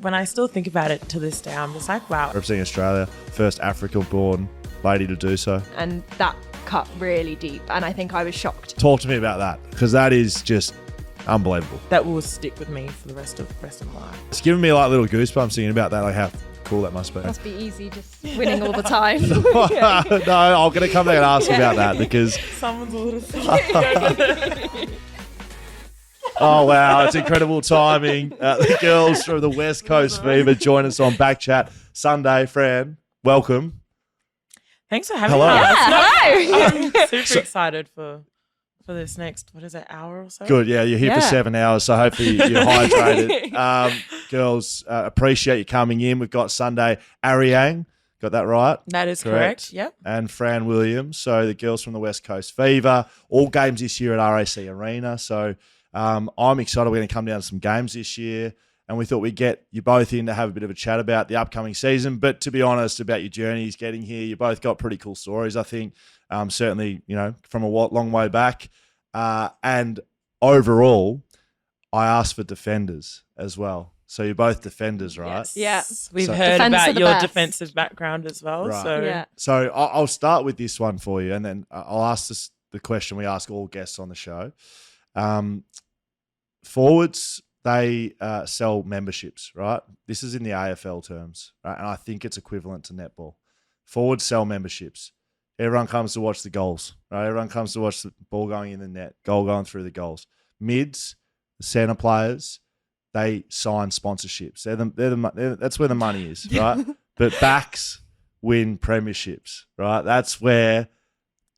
when I still think about it to this day, I'm just like, wow. Representing Australia, first African-born lady to do so. And that cut really deep, and I think I was shocked. Talk to me about that, because that is just unbelievable. That will stick with me for the rest of my life. It's giving me like little goosebumps thinking about that, like how cool that must be. Must be easy just winning all the time. No, I'm going to come back and ask you about that because... Someone's a little silly. Oh, wow. It's incredible timing. The girls from the West Coast Fever join us on BackChat Sunday. Fran, welcome. Thanks for having Hello. me. Hello. I'm super excited for this next, what is it, hour or so? Good. Yeah, you're here for 7 hours, so hopefully you're hydrated. Girls, appreciate you coming in. We've got Sunday Aryang. Got that right? That is correct. Yep. And Fran Williams. So the girls from the West Coast Fever. All games this year at RAC Arena. So I'm excited. We're going to come down to some games this year. And we thought we'd get you both in to have a bit of a chat about the upcoming season. But to be honest, about your journeys getting here, you both got pretty cool stories, I think. Certainly, from a long way back. And overall, I asked for defenders as well. So you're both defenders, right? Yes. We've So heard defense about are the your best. defensive background as well. Right. So Yeah. So I'll start with this one for you, and then I'll ask the question we ask all guests on the show. Forwards, they sell memberships, right? This is in the AFL terms, right? And I think it's equivalent to netball. Forwards sell memberships. Everyone comes to watch the goals, right? Everyone comes to watch the ball going in the net, goal going through the goals. Mids, the centre players, they sign sponsorships. That's where the money is, right? But backs win premierships, right? That's where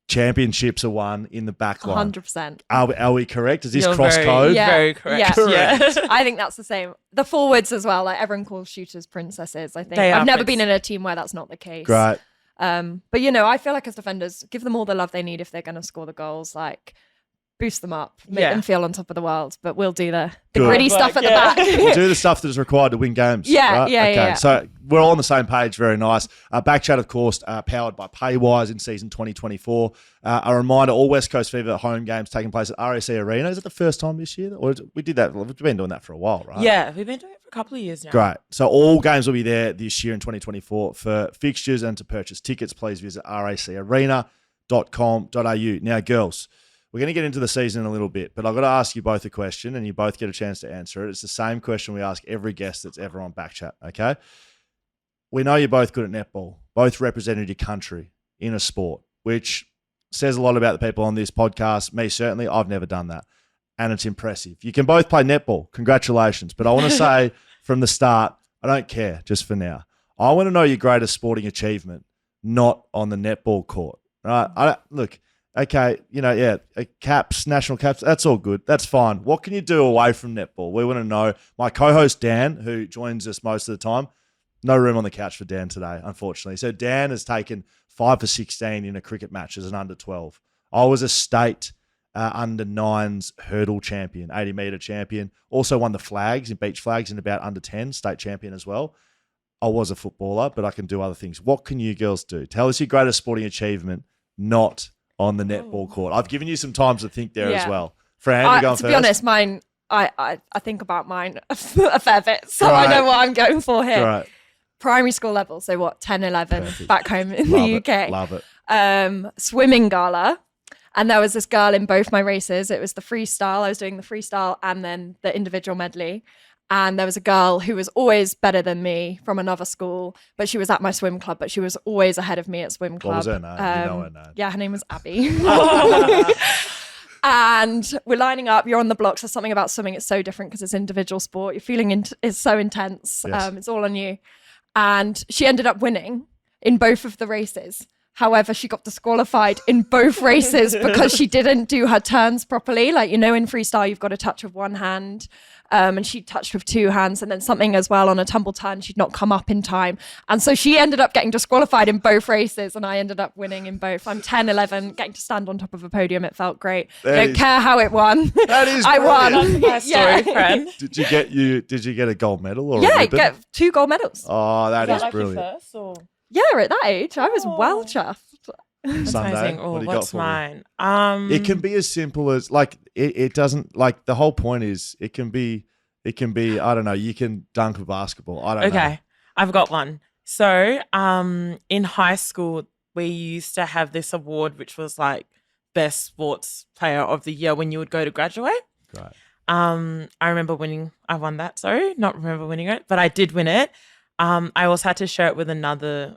championships are won in the back line. 100%. Are we correct? Is this You're cross very- code? Yeah. Very correct. Yes. Yeah. I think that's the same. The forwards as well. Like everyone calls shooters princesses. I think They are I've never been in a team where that's not the case. Great. But I feel like as defenders, give them all the love they need if they're going to score the goals. Like boost them up, make Yeah. them feel on top of the world. But we'll do the Good. gritty Like, stuff at yeah. the We'll back. do the stuff that is required to win games. Yeah, right? yeah, okay. yeah. So we're all on the same page. Very nice. BackChat, of course, powered by Paywise in season 2024. A reminder, all West Coast Fever home games taking place at RAC Arena. Is it the first time this year? Or we did that? We've been doing that for a while, right? Yeah, we've been doing it for a couple of years now. Great. So all games will be there this year in 2024. For fixtures and to purchase tickets, please visit racarena.com.au. Now, girls, we're going to get into the season in a little bit, but I've got to ask you both a question and you both get a chance to answer it. It's the same question we ask every guest that's ever on BackChat, okay? We know you're both good at netball, both represented your country in a sport, which says a lot about the people on this podcast. Me, certainly, I've never done that, and it's impressive. You can both play netball. Congratulations. But I want to say from the start, I don't care, just for now. I want to know your greatest sporting achievement, not on the netball court, right? Look, okay, caps, national caps, that's all good. That's fine. What can you do away from netball? We want to know. My co-host, Dan, who joins us most of the time, no room on the couch for Dan today, unfortunately. So Dan has taken 5 for 16 in a cricket match as an under 12. I was a state under 9s hurdle champion, 80-metre champion. Also won the flags in beach flags in about under 10, state champion as well. I was a footballer, but I can do other things. What can you girls do? Tell us your greatest sporting achievement, not on the netball court. I've given you some time to think there as well. Fran, you're going to first. be honest, mine, I think about mine a fair bit, so Right. I know what I'm going for here. Right. Primary school level, so what, 10, 11, Perfect. back home in Love the it. UK. Love it. Swimming gala. And there was this girl in both my races. It was the freestyle. I was doing the freestyle and then the individual medley. And there was a girl who was always better than me from another school, but she was at my swim club, but she was always ahead of me at swim club. What was her name? You know her name. Yeah, her name was Abby. And we're lining up. You're on the blocks. There's something about swimming. It's so different because it's individual sport. Your feeling is so intense. Yes. It's all on you. And she ended up winning in both of the races. However, she got disqualified in both races because she didn't do her turns properly. Like, in freestyle, you've got to touch with one hand. And she touched with 2 hands, and then something as well on a tumble turn, she'd not come up in time. And so she ended up getting disqualified in both races, and I ended up winning in both. I'm 10, 11, getting to stand on top of a podium. It felt great. Don't care how it won. That is I won. brilliant. That's my story, friend. Did you get a gold medal or a Yeah, ribbon? get 2 gold medals. Oh, that is like your brilliant. first, or? Yeah, at that age, I was well chuffed. That's Sunday, amazing. what Oh, do you got what's for me? mine? It can be as simple as it doesn't, like, the whole point is it can be It can be, I don't know, you can dunk a basketball. I don't know. Okay, I've got one. So, in high school, we used to have this award, which was like best sports player of the year when you would go to graduate. Great. I remember winning. I won that. Sorry, not remember winning it, but I did win it. I also had to share it with another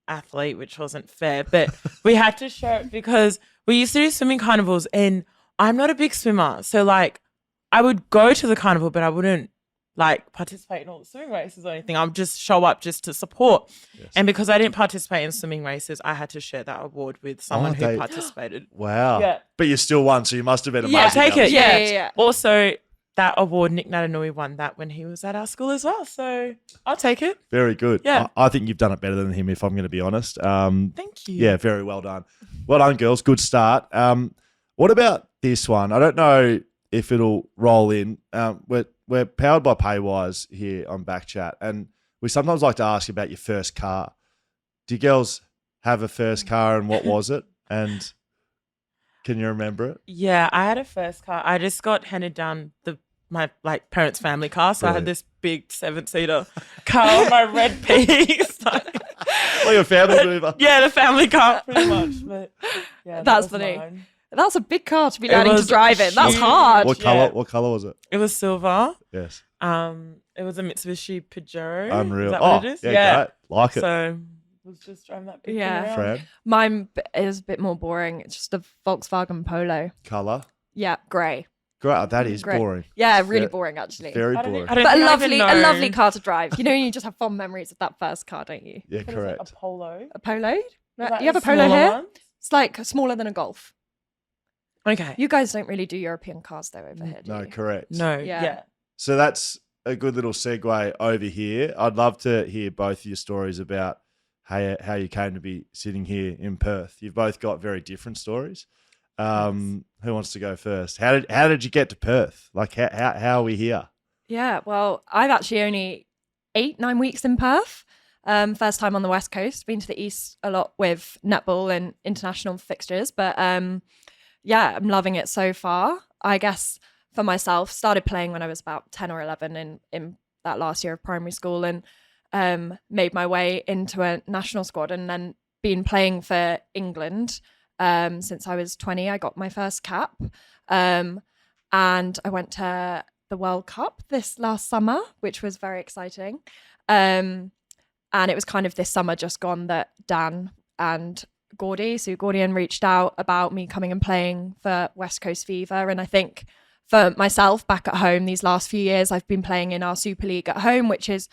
athlete, which wasn't fair, but we had to share it because we used to do swimming carnivals, and I'm not a big swimmer, so like I would go to the carnival, but I wouldn't like participate in all the swimming races or anything. I would just show up just to support. Yes. And because I didn't participate in swimming races, I had to share that award with someone who they- participated. Wow. Yeah. But you still won, so you must have been amazing. Yeah, take it. Yeah, Yeah. yeah, yeah. Also, that award, Nick Natanui won that when he was at our school as well. So I'll take it. Very good. Yeah. I think you've done it better than him, if I'm going to be honest. Thank you. Yeah, very well done. Well done, girls. Good start. What about this one? I don't know if it'll roll in. We're powered by Paywise here on BackChat, and we sometimes like to ask you about your first car. Do you girls have a first car, and what was it? And can you remember it? Yeah, I had a first car. I just got handed down my like parents' family car, so I had Brilliant. this big 7-seater car on my red piece. Like a family mover. Yeah, the family car, pretty much. But yeah, That's that was funny. mine. That's a big car to be It learning to was drive in. That's huge. hard. What color? Yeah. What color was it? It was silver. Yes. It was a Mitsubishi Pajero. Unreal. Is that Oh, what it is? yeah, great. Like it. So was just driving that big Yeah. thing around. Fran, Mine is a bit more boring. It's just a Volkswagen Polo. color. Yeah, grey. Great. Oh, that is Great. boring. Yeah, really Very- boring actually. Very I don't boring. think- I don't But a think I even lovely, a know. lovely car to drive. You know, you just have fond memories of that first car, don't you? Yeah, What is it, correct. a Polo. A Polo? Is that You have the a Polo smaller here? one? It's like smaller than a Golf. Okay. You guys don't really do European cars though over here, do No, you? correct. No. Yeah. Yeah. So that's a good little segue over here. I'd love to hear both of your stories about how you came to be sitting here in Perth. You've both got very different stories. Who wants to go first? How did you get to Perth? Like how are we here? Yeah, well, I've actually only 8-9 weeks in Perth. First time on the West Coast. Been to the East a lot with netball and international fixtures, but yeah, I'm loving it so far. I guess for myself, started playing when I was about 10 or 11 in that last year of primary school, and made my way into a national squad, and then been playing for England since I was 20. I got my first cap, and I went to the World Cup this last summer, which was very exciting. And it was kind of this summer just gone that Dan and Sue Gordian reached out about me coming and playing for West Coast Fever. And I think for myself back at home, these last few years, I've been playing in our Super League at home, which is,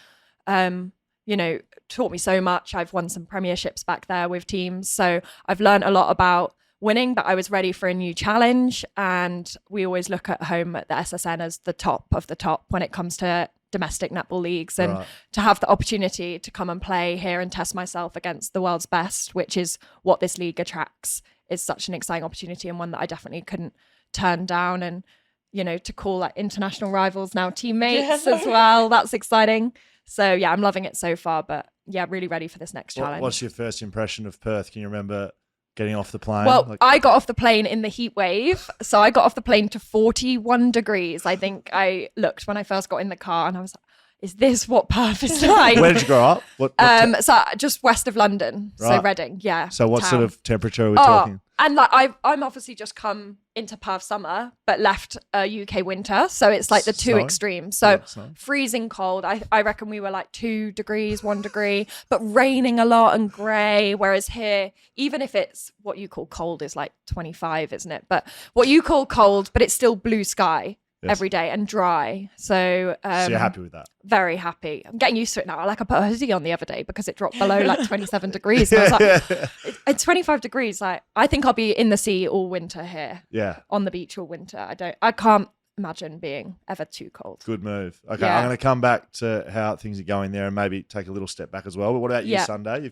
you know, taught me so much. I've won some premierships back there with teams. So I've learned a lot about winning, but I was ready for a new challenge. And we always look at home at the SSN as the top of the top when it comes to domestic netball leagues, and Right. to have the opportunity to come and play here and test myself against the world's best, which is what this league attracts, is such an exciting opportunity, and one that I definitely couldn't turn down. And, you know, to call like international rivals now teammates Yeah. as well, that's exciting. So yeah, I'm loving it so far, but yeah, really ready for this next challenge. What's your first impression of Perth? Can you remember getting off the plane? Well, I got off the plane in the heat wave. So I got off the plane to 41 degrees. I think I looked when I first got in the car and I was like, is this what Perth is like? where did you grow up? What So just west of London. So Right. Reading, yeah. so what sort town. of temperature are we talking? And like I'm obviously just come into Perth summer, but left UK winter. So it's like the two Snowing? extremes. So Yeah, snowing. freezing cold. I reckon we were like 2 degrees, 1 degree, but raining a lot and grey. Whereas here, even if it's what you call cold is like 25, isn't it? But what you call cold, but it's still blue sky Yes. every day and dry. So, So you're happy with that? very happy. I'm getting used to it now. Like I put a hoodie on the other day because it dropped below like 27 degrees. And I was like, at 25 degrees, like I think I'll be in the sea all winter here, Yeah. on the beach all winter. I can't imagine being ever too cold. Good move. Okay, Yeah. I'm going to come back to how things are going there and maybe take a little step back as well. But what about you, Yeah. Sunday?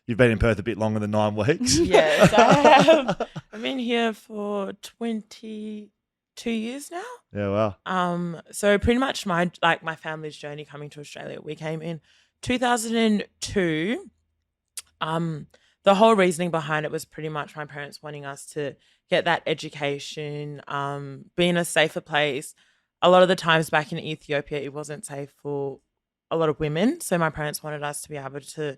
You've been in Perth a bit longer than 9 weeks. Yes, I have. I've been here for 22 years now. Yeah, wow. So pretty much my family's journey coming to Australia, we came in 2002. The whole reasoning behind it was pretty much my parents wanting us to get that education, be in a safer place, a lot of the times back in Ethiopia, it wasn't safe for a lot of women. So my parents wanted us to be able to,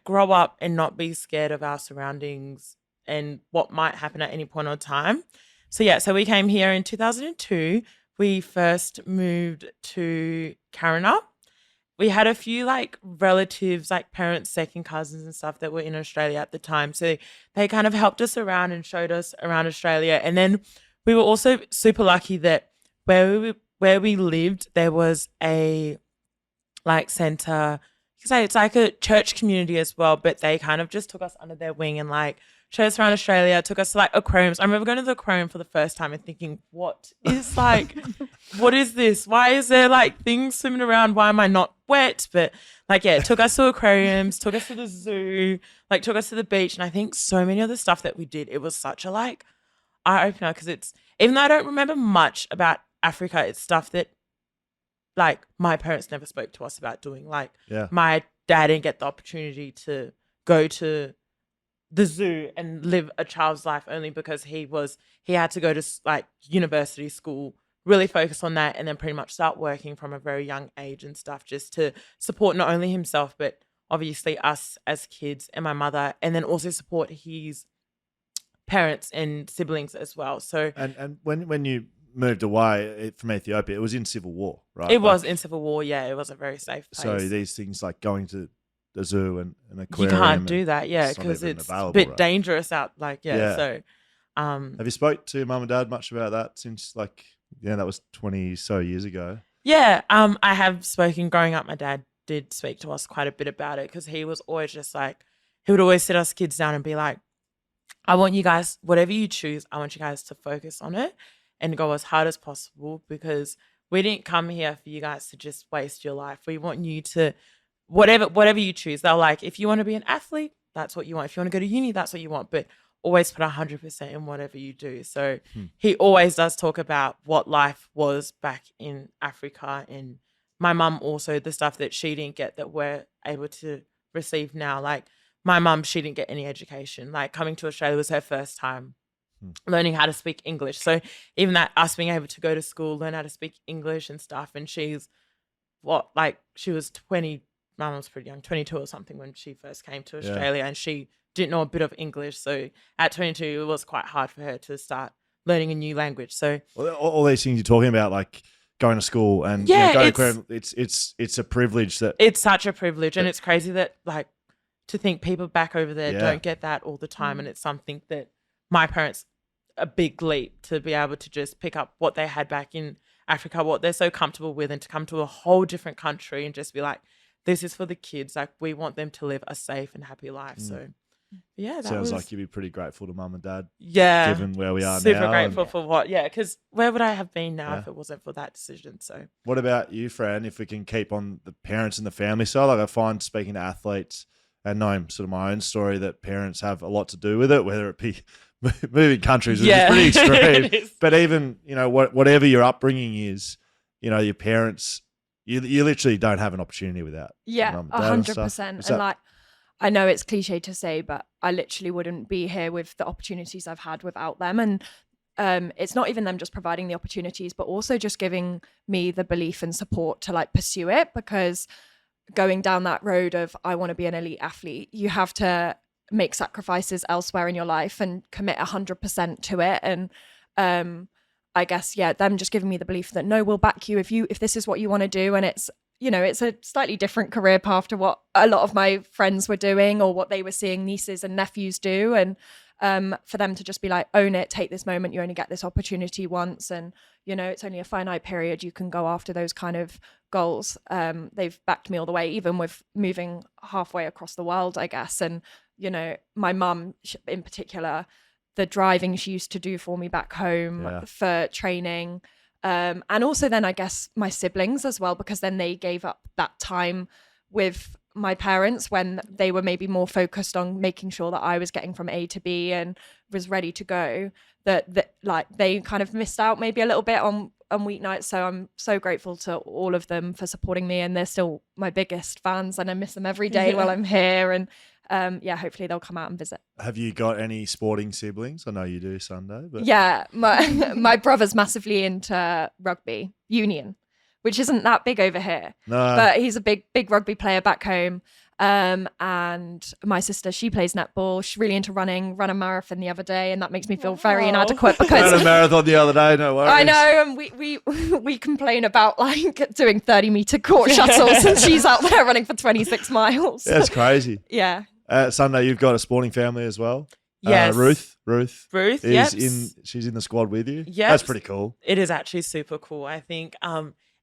grow up and not be scared of our surroundings and what might happen at any point in time. So yeah, so we came here in 2002. We first moved to Karana. We had a few relatives, parents, second cousins and stuff that were in Australia at the time. So they kind of helped us around and showed us around Australia. And then we were also super lucky that where we lived, there was a center. You could say it's like a church community as well, but they kind of just took us under their wing and showed us around Australia, took us to aquariums. I remember going to the aquarium for the first time and thinking, what is what is this? Why is there things swimming around? Why am I not wet? But took us to aquariums, took us to the zoo, took us to the beach. And I think so many of the stuff that we did, it was such a eye opener because it's, even though I don't remember much about Africa, it's stuff that my parents never spoke to us about doing. My dad didn't get the opportunity to go to the zoo and live a child's life only because he had to go to university school, really focus on that, and then pretty much start working from a very young age and stuff just to support not only himself but obviously us as kids and my mother, and then also support his parents and siblings as well. So and when you moved away from Ethiopia, it was in civil war, right? It was in civil war, yeah. It was a very safe place. So these things going to the zoo and an aquarium. You can't do that, yeah, because it's a bit dangerous out. So, have you spoke to mum and dad much about that since that was 20 so years ago? Yeah, I have spoken. Growing up, my dad did speak to us quite a bit about it because he was always just he would always sit us kids down and be like, I want you guys, whatever you choose, I want you guys to focus on it and go as hard as possible because we didn't come here for you guys to just waste your life. We want you to whatever you choose. They're if you want to be an athlete, that's what you want. If you want to go to uni, that's what you want. But always put 100% in whatever you do. So he always does talk about what life was back in Africa, and my mum also, the stuff that she didn't get that we're able to receive now. My mum, she didn't get any education. Coming to Australia was her first time learning how to speak English. So even that, us being able to go to school, learn how to speak English and stuff, and she's she was 20. My mum was pretty young, 22 or something when she first came to Australia, and she didn't know a bit of English. So at 22, it was quite hard for her to start learning a new language. So all these things you're talking about, going to school and going to aquarium, it's a privilege that it's such a privilege, and it's crazy that to think people back over there don't get that all the time, and it's something that my parents, a big leap to be able to just pick up what they had back in Africa, what they're so comfortable with, and to come to a whole different country and just be this is for the kids. We want them to live a safe and happy life. So, yeah, that sounds like you'd be pretty grateful to mum and dad. Yeah, given where we are super now. Grateful for what? Yeah, because where would I have been now if it wasn't for that decision? So, what about you, Fran? If we can keep on the parents and the family side, I find speaking to athletes and knowing sort of my own story that parents have a lot to do with it, whether it be moving countries, which is pretty extreme. But even whatever your upbringing is, your parents. You literally don't have an opportunity without. 100%. And I know it's cliche to say, but I literally wouldn't be here with the opportunities I've had without them. And it's not even them just providing the opportunities, but also just giving me the belief and support to pursue it. Because going down that road of I want to be an elite athlete, you have to make sacrifices elsewhere in your life and commit 100% to it. And I guess, them just giving me the belief that no, we'll back you if this is what you want to do. And it's, it's a slightly different career path to what a lot of my friends were doing or what they were seeing nieces and nephews do. And for them to just be own it, take this moment, you only get this opportunity once. And, it's only a finite period. You can go after those kind of goals. They've backed me all the way, even with moving halfway across the world, I guess. And, my mum in particular, the driving she used to do for me back home for training. And also then I guess my siblings as well, because then they gave up that time with my parents when they were maybe more focused on making sure that I was getting from A to B and was ready to go, that they kind of missed out maybe a little bit on weeknights. So I'm so grateful to all of them for supporting me, and they're still my biggest fans, and I miss them every day while I'm here. And hopefully they'll come out and visit. Have you got any sporting siblings? I know you do, Sunday. But yeah, my brother's massively into rugby. union, which isn't that big over here. No. But he's a big rugby player back home. And my sister, she plays netball. She's really into running, ran a marathon the other day, and that makes me feel very inadequate because Ran a marathon the other day, no worries. I know, and we complain about like doing 30-meter court shuttles, and she's out there running for 26 miles. That's crazy. Yeah. Sunday, you've got a sporting family as well. Yes. Ruth Ruth, is she's in the squad with you. Yep. That's pretty cool. It is actually super cool. I think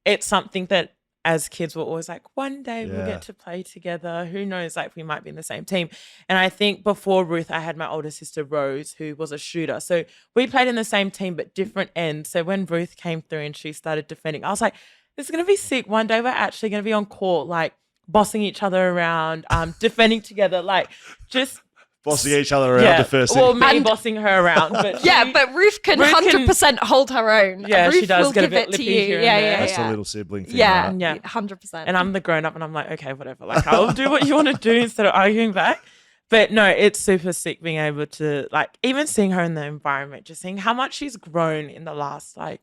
it's something that as kids we're always like, one day we'll get to play together. Who knows, like we might be in the same team. And I think before Ruth, I had my older sister Rose, who was a shooter. So we played in the same team but different ends. So when Ruth came through and she started defending, I was like, this is going to be sick. One day we're actually going to be on court, like bossing each other around, defending together, like just bossing each other around the first thing. Well, me bossing her around. But but Ruth can 100% hold her own. Yeah, Ruth she does will get a give bit it to lippy you. here and Yeah, there. yeah, That's yeah. a little sibling thing. Yeah, Right? Yeah. 100%. And I'm the grown up and I'm like, okay, whatever. Like I'll do what you want to do instead of arguing back. But no, it's super sick being able to like even seeing her in the environment, just seeing how much she's grown in the last like,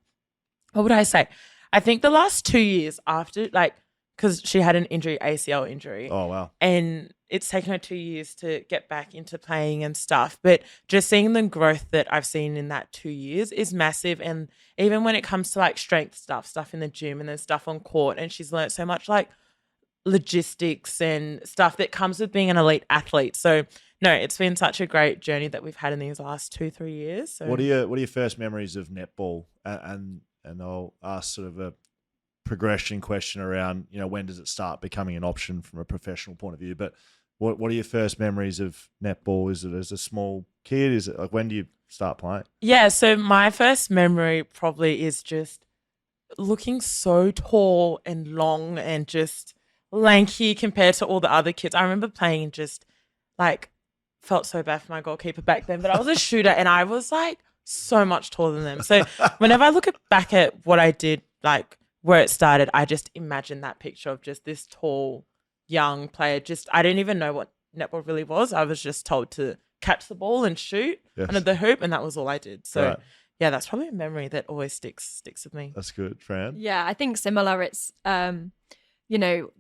what would I say? I think the last 2 years after like, because she had an injury, ACL injury. Oh, wow. And it's taken her 2 years to get back into playing and stuff. But just seeing the growth that I've seen in that 2 years is massive. And even when it comes to like strength stuff in the gym and then stuff on court, and she's learned so much like logistics and stuff that comes with being an elite athlete. So no, it's been such a great journey that we've had in these last 2-3 years. So What are your first memories of netball? And I'll ask sort of a progression question around, when does it start becoming an option from a professional point of view? But what are your first memories of netball? Is it as a small kid? Is it like when do you start playing? Yeah, so my first memory probably is just looking so tall and long and just lanky compared to all the other kids. I remember playing and just like felt so bad for my goalkeeper back then, but I was a shooter and I was like so much taller than them. So whenever I look back at what I did, like where it started, I just imagine that picture of just this tall, young player. I didn't even know what netball really was. I was just told to catch the ball and shoot under the hoop, and that was all I did. So, yeah, that's probably a memory that always sticks with me. That's good, Fran. Yeah, I think similar. It's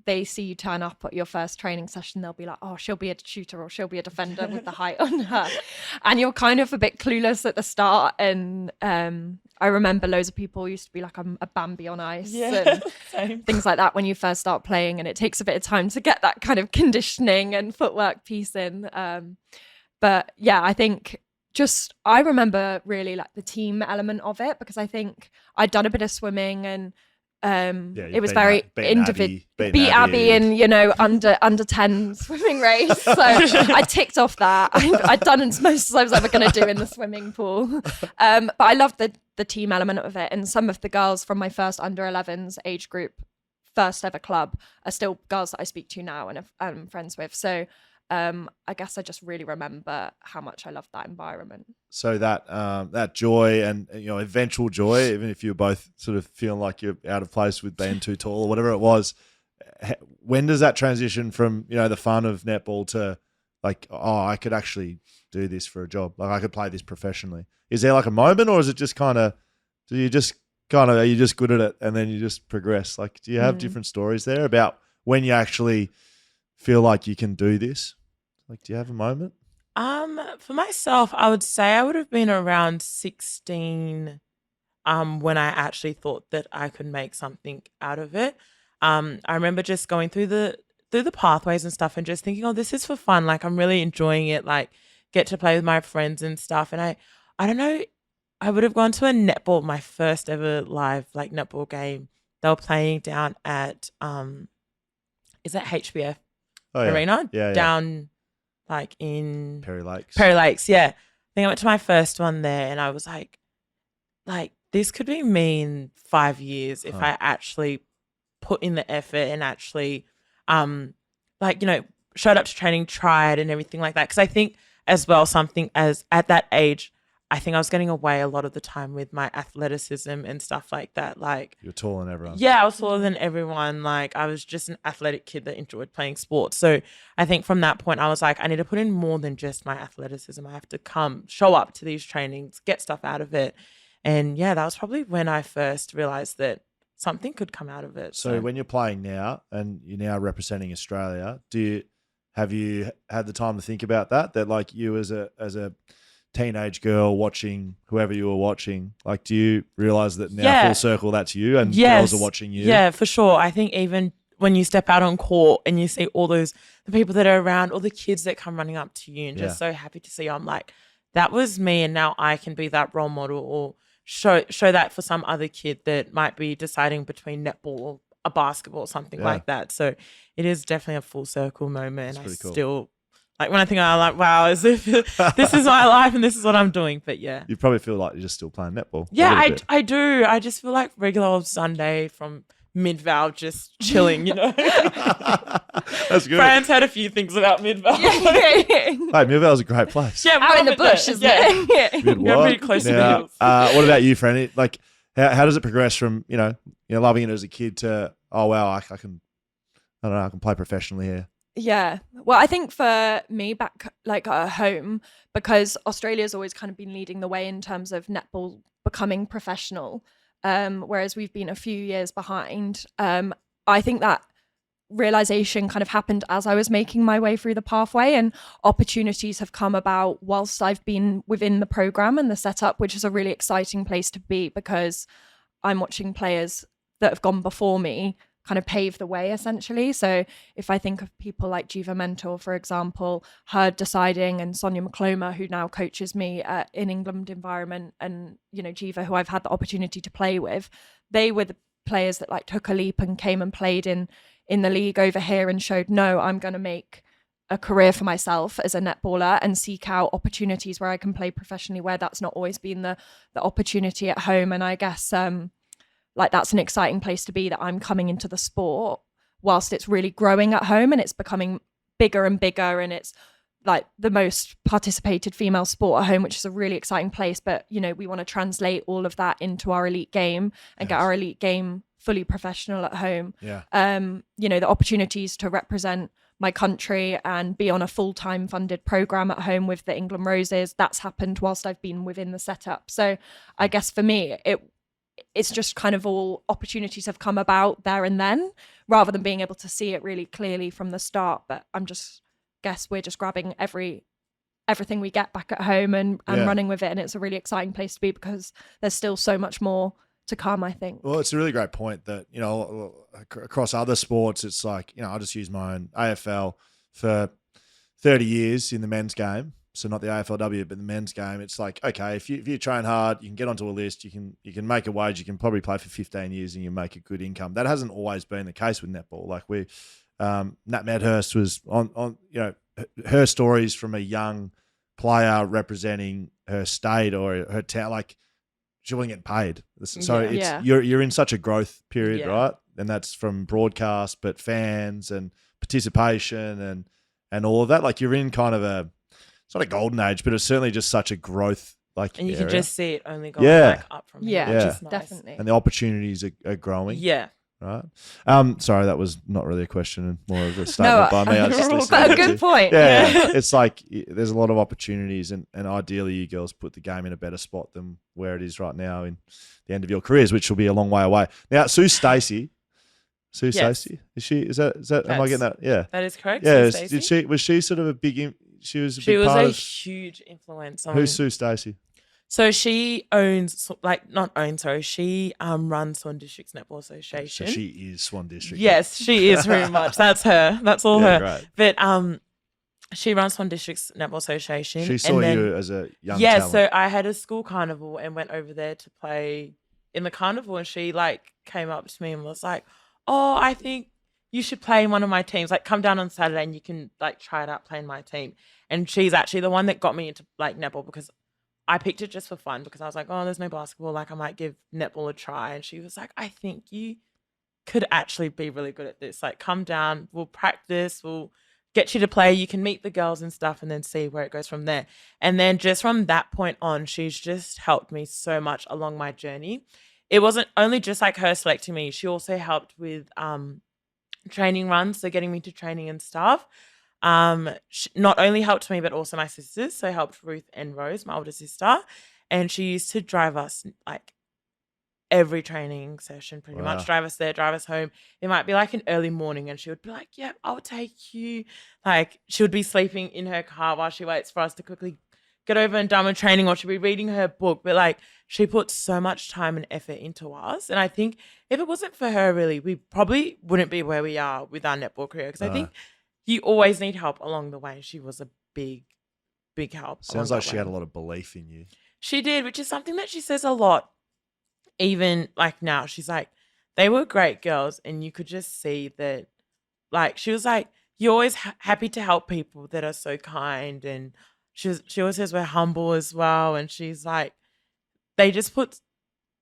they see you turn up at your first training session, they'll be like, oh, she'll be a shooter or she'll be a defender with the height on her. And you're kind of a bit clueless at the start. And I remember loads of people used to be like, I'm a Bambi on ice and things like that when you first start playing. And it takes a bit of time to get that kind of conditioning and footwork piece in. But yeah, I think I remember really like the team element of it, because I think I'd done a bit of swimming and it was very individual. Beat Abby in under 10 swimming race. So I ticked off that. I'd done as most as I was ever going to do in the swimming pool. But I loved the team element of it, and some of the girls from my first under 11s age group, first ever club, are still girls that I speak to now and I'm friends with. So I guess I just really remember how much I loved that environment. So that joy and eventual joy, even if you're both sort of feeling like you're out of place with being too tall or whatever it was, when does that transition from the fun of netball to like, oh, I could actually do this for a job, like I could play this professionally? Is there like a moment, or is it just are you just good at it and then you just progress? Like, do you have different stories there about when you actually feel like you can do this? Like, do you have a moment? For myself, I would say I would have been around 16 when I actually thought that I could make something out of it. I remember just going through the pathways and stuff and just thinking, oh, this is for fun. Like, I'm really enjoying it. Like, get to play with my friends and stuff. And I don't know, I would have gone to a netball, my first ever live like netball game. They were playing down at is that HBF Arena? Yeah. Down like in Perry Lakes, yeah. I think I went to my first one there and I was like this could be me in 5 years if I actually put in the effort and actually showed up to training, tried and everything like that. Because I think as well, something as at that age, I think I was getting away a lot of the time with my athleticism and stuff like that. Like, you're taller than everyone. Yeah, I was taller than everyone. Like, I was just an athletic kid that enjoyed playing sports. So I think from that point, I was like, I need to put in more than just my athleticism. I have to show up to these trainings, get stuff out of it. And yeah, that was probably when I first realized that something could come out of it. So when you're playing now and you're now representing Australia, have you had the time to think about that? That like you as a teenage girl watching whoever you were watching, like do you realize that now full circle that's you and girls are watching you? Yeah, for sure. I think even when you step out on court and you see all the people that are around, all the kids that come running up to you and just so happy to see you, I'm like, that was me, and now I can be that role model or show that for some other kid that might be deciding between netball or a basketball or something like that. So it is definitely a full circle moment. I still like when I think I'm like, wow, as if this is my life and this is what I'm doing. But yeah, you probably feel like you're just still playing netball. Yeah, I do. I just feel like regular old Sunday from mid-val, just chilling, you know. That's good. Fran's had a few things about mid-val. Hey, mid-val's a great place. Yeah, out in the bush, isn't it? We're pretty close to the hills. What about you, Fran? Like, how does it progress from you know loving it as a kid to I can play professionally here? Yeah. Well, I think for me back like at home, because Australia's always kind of been leading the way in terms of netball becoming professional, whereas we've been a few years behind. I think that realization kind of happened as I was making my way through the pathway, and opportunities have come about whilst I've been within the program and the setup, which is a really exciting place to be because I'm watching players that have gone before me kind of pave the way essentially. So if I think of people like Jiva Mentor, for example, her deciding, and Sonia McCloma, who now coaches me in England environment, and you know Jiva, who I've had the opportunity to play with, they were the players that like took a leap and came and played in the league over here and showed, no, I'm going to make a career for myself as a netballer and seek out opportunities where I can play professionally, where that's not always been the opportunity at home. And I guess like that's an exciting place to be, that I'm coming into the sport whilst it's really growing at home and it's becoming bigger and bigger, and it's like the most participated female sport at home, which is a really exciting place. But you know, we want to translate all of that into our elite game and get our elite game fully professional at home. You know, the opportunities to represent my country and be on a full-time funded program at home with the England Roses, that's happened whilst I've been within the setup. So I guess for me, it's just kind of all opportunities have come about there and then, rather than being able to see it really clearly from the start. But we're just grabbing everything we get back at home and running with it. And it's a really exciting place to be because there's still so much more to come, I think. Well, it's a really great point that, you know, across other sports, it's like, you know, I'll just use my own AFL for 30 years in the men's game. So not the AFLW, but the men's game. It's like, okay, if you train hard, you can get onto a list, you can make a wage, you can probably play for 15 years and you make a good income. That hasn't always been the case with netball. Like Nat Medhurst was on, you know, her stories from a young player representing her state or her town, like she wasn't getting paid. So you're in such a growth period, right? And that's from broadcast, but fans and participation and all of that. Like you're in kind of it's not a golden age, but it's certainly just such a growth and you area. can just see it only going back up from here, which is nice. Definitely. And the opportunities are growing. Yeah. Right. Sorry, that was not really a question, more of a statement by me. I was just listening. But a good point. Yeah. It's like there's a lot of opportunities, and ideally you girls put the game in a better spot than where it is right now in the end of your careers, which will be a long way away. Now, Sue Stacey, Stacey, is that am I getting that? Yeah. That is correct. Yeah. Was she sort of a big She was a huge influence on. Who's Sue Stacey? So she runs Swan District's Netball Association. So she is Swan District. Yes, she is very much. That's her. That's all her. Great. But she runs Swan District's Netball Association. She saw you as a young talent. So I had a school carnival and went over there to play in the carnival, and she like came up to me and was like, "Oh, I think you should play in one of my teams. Like, come down on Saturday and you can like try it out playing my team." And she's actually the one that got me into like netball, because I picked it just for fun, because I was like, oh, there's no basketball, like I might give netball a try. And she was like, I think you could actually be really good at this. Like, come down, we'll practice, we'll get you to play, you can meet the girls and stuff, and then see where it goes from there. And then just from that point on, she's just helped me so much along my journey. It wasn't only just like her selecting me, she also helped with training runs, so getting me to training and stuff. Not only helped me, but also my sisters. So helped Ruth and Rose, my older sister, and she used to drive us like every training session pretty Wow. much, drive us there, drive us home. It might be like an early morning and she would be like, yeah, I'll take you. Like she would be sleeping in her car while she waits for us to quickly get over and done with training, or she'd be reading her book. But like she put so much time and effort into us. And I think if it wasn't for her, really, we probably wouldn't be where we are with our netball career, because I think you always need help along the way. She was a big help. Sounds like she had a lot of belief in you. She did, which is something that she says a lot. Even like now, she's like, they were great girls, and you could just see that. Like she was like, you're always happy to help people that are so kind, and she always says we're humble as well. And she's like, they just put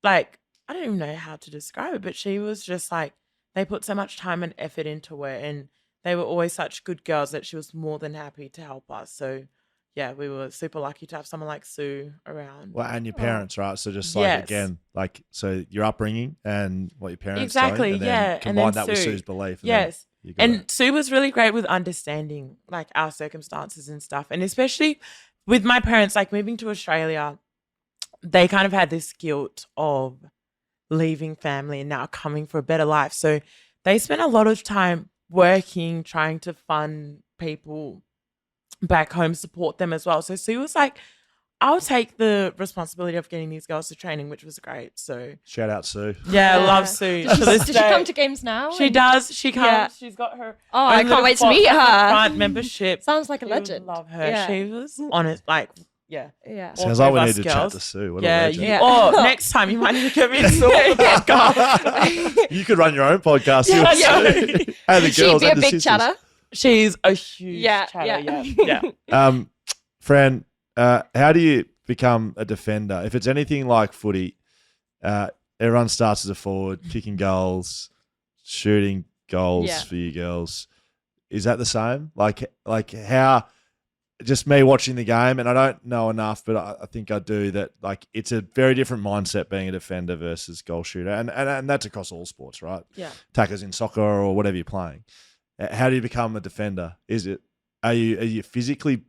like, I don't even know how to describe it, but she was just like, they put so much time and effort into it, and they were always such good girls that she was more than happy to help us. So yeah, we were super lucky to have someone like Sue around. Well, and your parents, right? So just like, again, like, so your upbringing and what your parents Exactly, and then yeah. combine And then that with Sue. Sue's belief. Yes. And Sue was really great with understanding like our circumstances and stuff. And especially with my parents, like moving to Australia, they kind of had this guilt of leaving family and now coming for a better life. So they spent a lot of time working, trying to fund people back home, support them as well. So Sue was like, I'll take the responsibility of getting these girls to training, which was great. So shout out Sue. yeah, I love Sue. Does she come to games now? She does. She comes. Yeah. She's got her. Oh, I can't wait to meet her. Front membership. Sounds like a You would legend. love her. Yeah. She was honest. Like, yeah. Yeah. Sounds All like we of need us to chat girls. to Sue. What a Yeah. legend. Yeah. Oh, next time you might need to get me a Sue on the podcast. You could run your own podcast. Yeah, you yeah. and Sue. Hey, the She'd girls be a and the big sisters. chatter. She's a huge Yeah, chatter. yeah. Yeah. Fran, how do you become a defender? If it's anything like footy, everyone starts as a forward, kicking goals, shooting goals Yeah. for you girls. Is that the same? Like how? Just me watching the game, and I don't know enough, but I think I do, that like it's a very different mindset being a defender versus goal shooter, and that's across all sports, right? Yeah. Attackers in soccer or whatever you're playing. How do you become a defender? Are you physically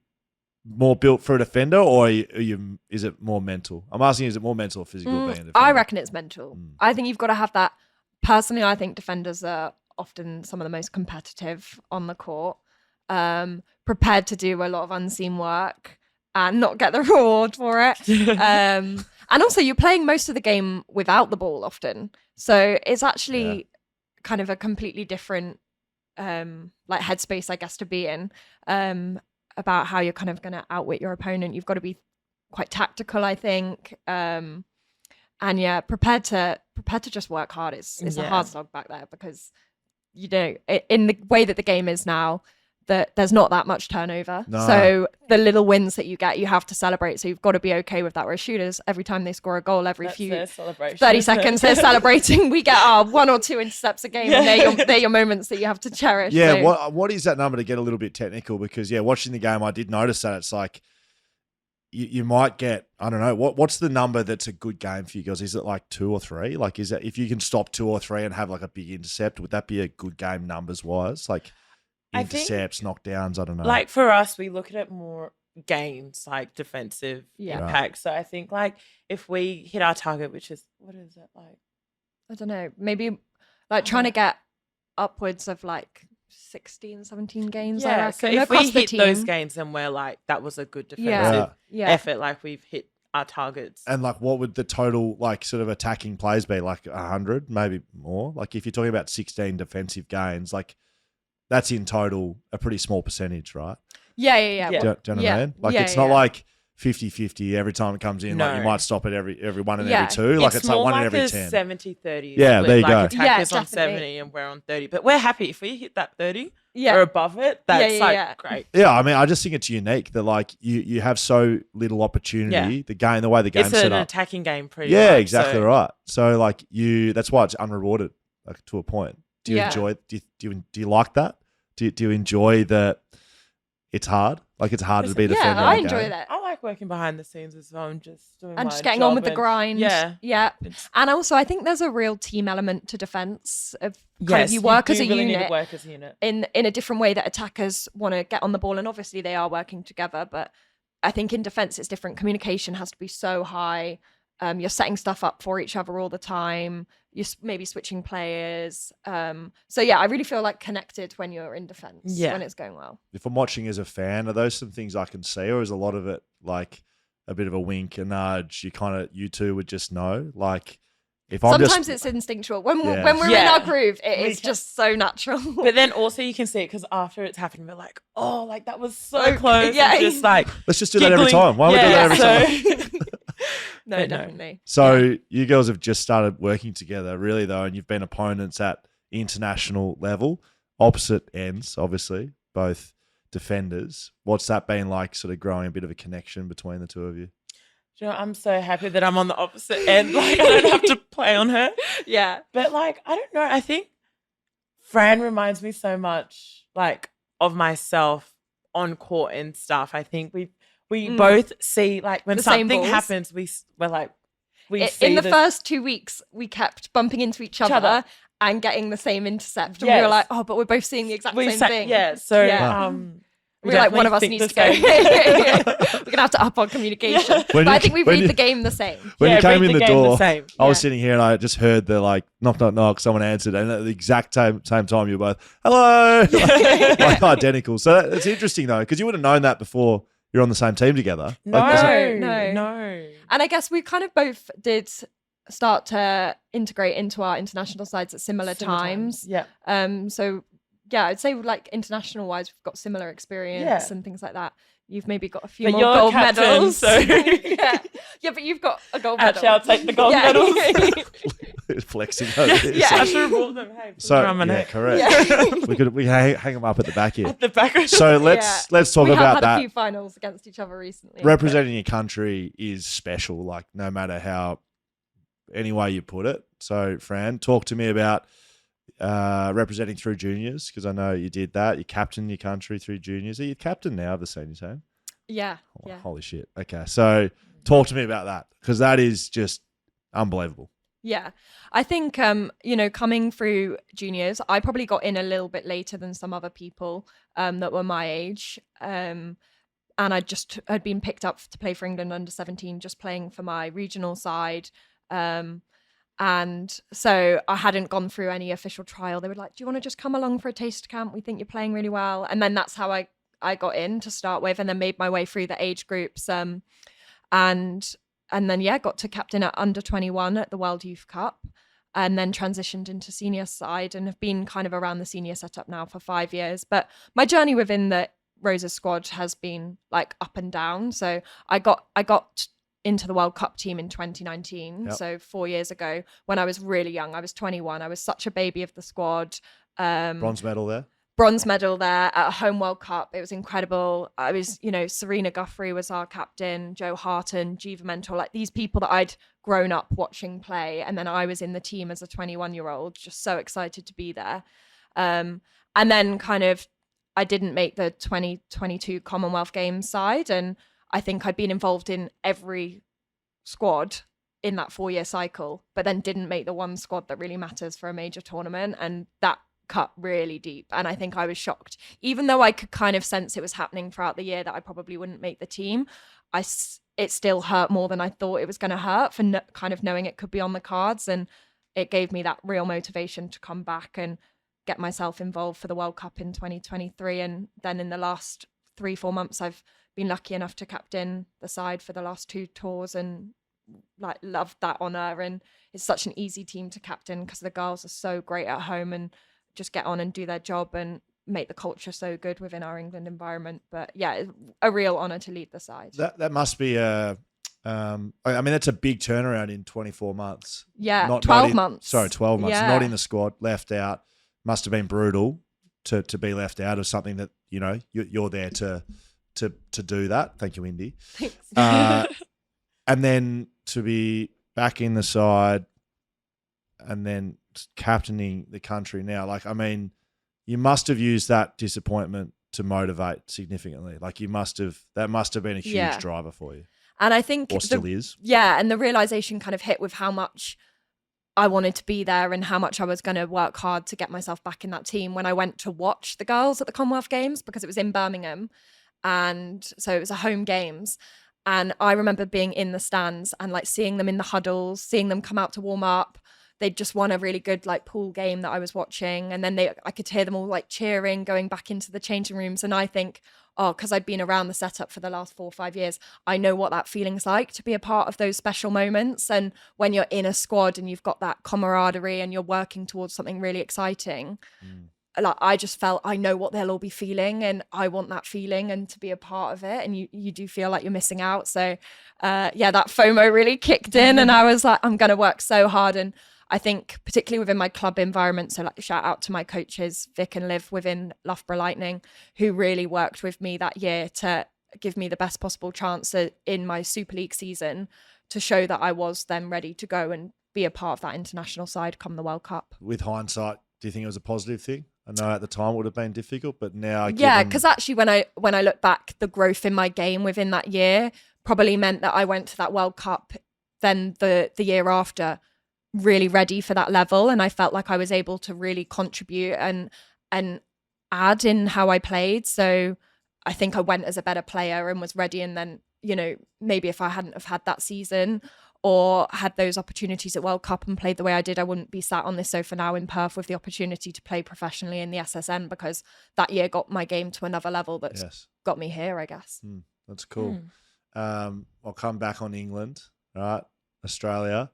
more built for a defender, or is it more mental? I'm asking, is it more mental or physical being a defender? I reckon it's mental. I think you've got to have that. Personally, I think defenders are often some of the most competitive on the court, prepared to do a lot of unseen work and not get the reward for it. And also you're playing most of the game without the ball often. So it's actually kind of a completely different like headspace, I guess, to be in, about how you're kind of going to outwit your opponent. You've got to be quite tactical, I think. And yeah, prepared to just work hard. It's a hard slog back there, because you know, in the way that the game is now, that there's not that much turnover. No. So the little wins that you get, you have to celebrate. So you've got to be okay with that. Whereas shooters, every time they score a goal, every That's few their celebration. 30 seconds, they're celebrating. We get our 1 or 2 intercepts a game, and they're your moments that you have to cherish. Yeah, So, what is that number, to get a little bit technical? Because watching the game, I did notice that it's like you might get, I don't know, what's the number that's a good game for you guys? Is it like 2 or 3? Like, is that, if you can stop 2 or 3 and have like a big intercept, would that be a good game numbers wise? Like I think, intercepts, knockdowns, I don't know. like for us, we look at it more gains, like defensive Yeah. impact. So I think like if we hit our target, which is, what is it like? I don't know, maybe like trying to get upwards of like 16, 17 games. I Yeah, reckon, so if across we the hit those team. games, then we're like, that was a good Yeah. defensive Yeah. effort. Like we've hit our targets. And like, what would the total like sort of attacking plays be? Like 100, maybe more? Like if you're talking about 16 defensive gains, like that's in total a pretty small percentage, right? Yeah. Do you know what I mean? Like Yeah, it's not yeah. like 50-50 every time it comes in. Like you No. might stop it every 1 in Yeah. every 2. Like it's like more 1 in like every a 10. 70-30. Yeah, split. there you like go. Attackers Yeah, on definitely. 70 and we're on 30. But we're happy if we hit that 30 Yeah. or above it. That's yeah. great. Yeah, I mean, I just think it's unique that like you have so little opportunity. The way the game's It's set an up. attacking game pretty Yeah, much, exactly so- right. So like that's why it's unrewarded, like to a point. Do you Yeah. enjoy? Do you like that? Do you enjoy that? It's hard. Like it's harder to be a defender. Yeah, I in a enjoy game. that. I like working behind the scenes as well and just doing And my just getting on job with the and- grind. Yeah. Yeah. It's- And also, I think there's a real team element to defense of kind Yes, of you work as do a really need unit to work as a unit. in a different way that attackers want to get on the ball. And obviously they are working together, but I think in defense it's different. Communication has to be so high. You're setting stuff up for each other all the time. You're maybe switching players. So yeah, I really feel like connected when you're in defense, when it's going well. If I'm watching as a fan, are those some things I can see, or is a lot of it like a bit of a wink, a nudge? You two would just know. Like if I'm sometimes it's instinctual. When we're in our groove, it is just so natural. But then also you can see it because after it's happened, we're like, oh, like that was so close. Yeah, and just like let's just do that every time. Why don't we do that every time? No, definitely. So you girls have just started working together, really, though, and you've been opponents at international level, opposite ends, obviously, both defenders. What's that been like, sort of growing a bit of a connection between the two of you? You know, I'm so happy that I'm on the opposite end. Like, I don't have to play on her. Yeah. But, like, I don't know. I think Fran reminds me so much, like, of myself on court and stuff. I think we both see, like, when something happens, we're like, we see in the first 2 weeks, we kept bumping into each other and getting the same intercept. And we were like, oh, but we're both seeing the exact same thing. Yeah. So, we're like, one of us needs to go. We're going to have to up our communication. But I think we read the game the same. When you came in the door, I was sitting here and I just heard the like, knock, knock, knock, someone answered. And at the exact same time, you were both, hello. like identical. So it's interesting though, because you would have known that before you're on the same team together. No. And I guess we kind of both did start to integrate into our international sides at similar times. Yeah. So yeah, I'd say like international wise, we've got similar experience and things like that. You've maybe got a few more gold medals. So. yeah, but you've got a gold medal. Actually, I'll take the gold medals. Flexing over here. Yeah. I should have brought them. Hey, correct. Yeah. we hang them up at the back here. At the back. So let's talk about that. We have had a few finals against each other recently. Representing your country is special, like no matter how, any way you put it. So Fran, talk to me about representing through juniors, because I know you did that. You captained your country through juniors. Are you captain now of the senior team? Yeah. Holy shit. Okay. So talk to me about that, because that is just unbelievable. Yeah. I think, coming through juniors, I probably got in a little bit later than some other people that were my age. And I'd been picked up to play for England under 17, just playing for my regional side. And so I hadn't gone through any official trial. They were like, do you want to just come along for a taste camp? We think you're playing really well. And then that's how I got in to start with, and then made my way through the age groups. And then, got to captain at under 21 at the World Youth Cup, and then transitioned into senior side and have been kind of around the senior setup now for 5 years. But my journey within the Roses squad has been like up and down. So I got into the World Cup team in 2019. So 4 years ago, when I was really young. I was 21. I was such a baby of the squad. Bronze medal there at a home World Cup. It was incredible. I was, Serena Guthrie was our captain, Joe Harton, Jiva Mentor, like these people that I'd grown up watching play. And then I was in the team as a 21-year-old, just so excited to be there. And then kind of, I didn't make the 2022 Commonwealth Games side. And I think I'd been involved in every squad in that 4-year cycle, but then didn't make the one squad that really matters for a major tournament. And that cut really deep. And I think I was shocked. Even though I could kind of sense it was happening throughout the year that I probably wouldn't make the team, it still hurt more than I thought it was going to hurt for kind of knowing it could be on the cards. And it gave me that real motivation to come back and get myself involved for the World Cup in 2023. And then in the last 3-4 months, I've been lucky enough to captain the side for the last 2 tours and like loved that honor. And it's such an easy team to captain because the girls are so great at home and just get on and do their job and make the culture so good within our England environment. But yeah, it's a real honor to lead the side. That must be that's a big turnaround in 24 months. Yeah, 12 months. Sorry, 12 months. Yeah. Not in the squad, left out. Must have been brutal to be left out of something that, you're there to do that. Thank you, Indy. Thanks. And then to be back in the side and then captaining the country now. You must have used that disappointment to motivate significantly. That must have been a huge driver for you. And I think or still is. Yeah, and the realization kind of hit with how much I wanted to be there and how much I was going to work hard to get myself back in that team when I went to watch the girls at the Commonwealth Games, because it was in Birmingham. And so it was a home games. And I remember being in the stands and like seeing them in the huddles, seeing them come out to warm up. They'd just won a really good like pool game that I was watching. And then I could hear them all like cheering, going back into the changing rooms. And I think, oh, because I'd been around the setup for the last 4 or 5 years, I know what that feeling's like to be a part of those special moments. And when you're in a squad and you've got that camaraderie and you're working towards something really exciting, like I just felt I know what they'll all be feeling and I want that feeling and to be a part of it. And you do feel like you're missing out. So that FOMO really kicked in and I was like, I'm going to work so hard. And I think particularly within my club environment, so like shout out to my coaches, Vic and Liv within Loughborough Lightning, who really worked with me that year to give me the best possible chance in my Super League season to show that I was then ready to go and be a part of that international side come the World Cup. With hindsight, do you think it was a positive thing? I know at the time it would have been difficult, but now because actually when I look back, the growth in my game within that year probably meant that I went to that World Cup then the year after really ready for that level, and I felt like I was able to really contribute and add in how I played. So I think I went as a better player and was ready. And then, you know, maybe if I hadn't have had that season or had those opportunities at World Cup and played the way I did, I wouldn't be sat on this sofa now in Perth with the opportunity to play professionally in the SSN, because that year got my game to another level that's got me here, I guess. That's cool. I'll come back on England, right? Australia.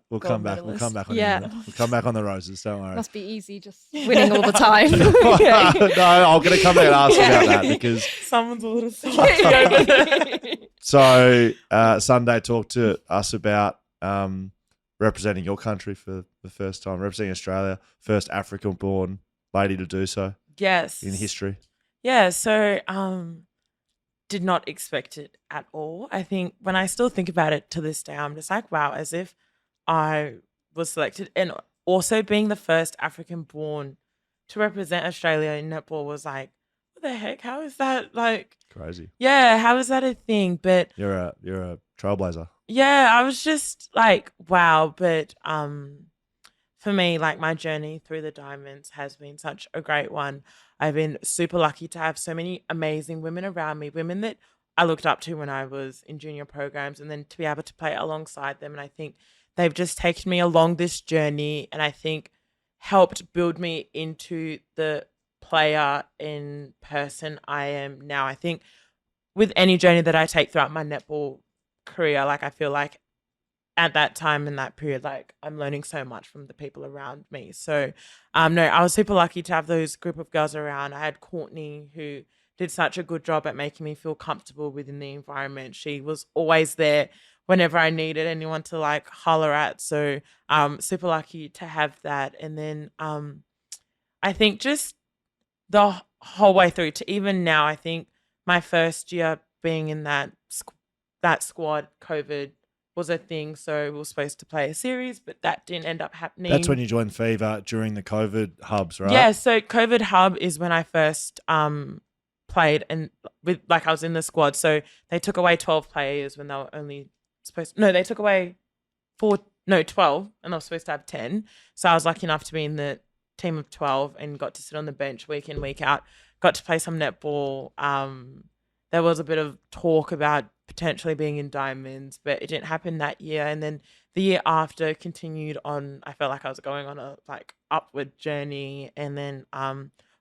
We'll come back on England. We'll come back on the Roses, don't worry. Must be easy just winning all the time. No, I'm going to come back and ask about that because someone's a little salty. So Sunday talked to us about representing your country for the first time, representing Australia, first African-born lady to do so. Yes. In history. Yeah, so did not expect it at all. I think when I still think about it to this day, I'm just like, wow, as if I was selected. And also being the first African-born to represent Australia in netball was like, what the heck? How is that like crazy? Yeah, how is that a thing? But you're a trailblazer. Yeah, I was just like, wow. But for me, like my journey through the Diamonds has been such a great one. I've been super lucky to have so many amazing women around me, women that I looked up to when I was in junior programs, and then to be able to play alongside them. And I think they've just taken me along this journey, and I think helped build me into the player in person I am now. I think with any journey that I take throughout my netball career, like I feel like at that time in that period, like I'm learning so much from the people around me. So no, I was super lucky to have those group of girls around. I had Courtney, who did such a good job at making me feel comfortable within the environment. She was always there whenever I needed anyone to like holler at. So super lucky to have that. And then I think just the whole way through to even now, I think my first year being in that squad, COVID was a thing. So we were supposed to play a series, but that didn't end up happening. That's when you joined Fever during the COVID hubs, right? Yeah, so COVID hub is when I first played, and with like I was in the squad. So they took away 12 players when they were only supposed they took away 12, and I was supposed to have 10. So I was lucky enough to be in the team of 12 and got to sit on the bench week in, week out, got to play some netball. There was a bit of talk about potentially being in Diamonds, but it didn't happen that year. And then the year after continued on, I felt like I was going on a like upward journey, and then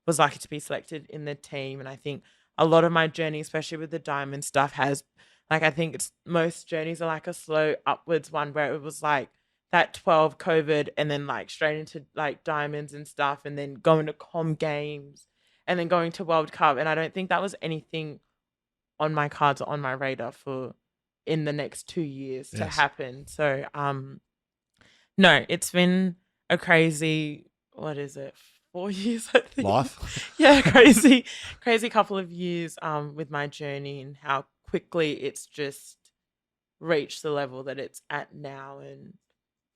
was lucky to be selected in the team. And I think a lot of my journey, especially with the Diamond stuff, has like, I think most journeys are like a slow upwards one, where it was like that 12 COVID and then like straight into like Diamonds and stuff, and then going to Com Games and then going to World Cup. And I don't think that was anything on my cards or on my radar for in the next 2 years to happen. So no, it's been a crazy, 4 years, I think. Life. Yeah, crazy couple of years with my journey, and how quickly it's just reached the level that it's at now. And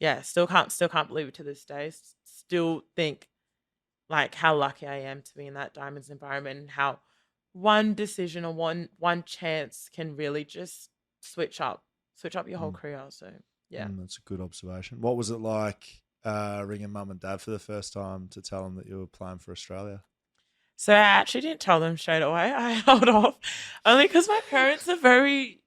yeah, still can't believe it to this day. Still think like how lucky I am to be in that Diamonds environment, and how one decision or one chance can really just switch up your whole career. So yeah. That's a good observation. What was it like ringing mum and dad for the first time to tell them that you were playing for Australia? So I actually didn't tell them straight away. I held off, only because my parents are very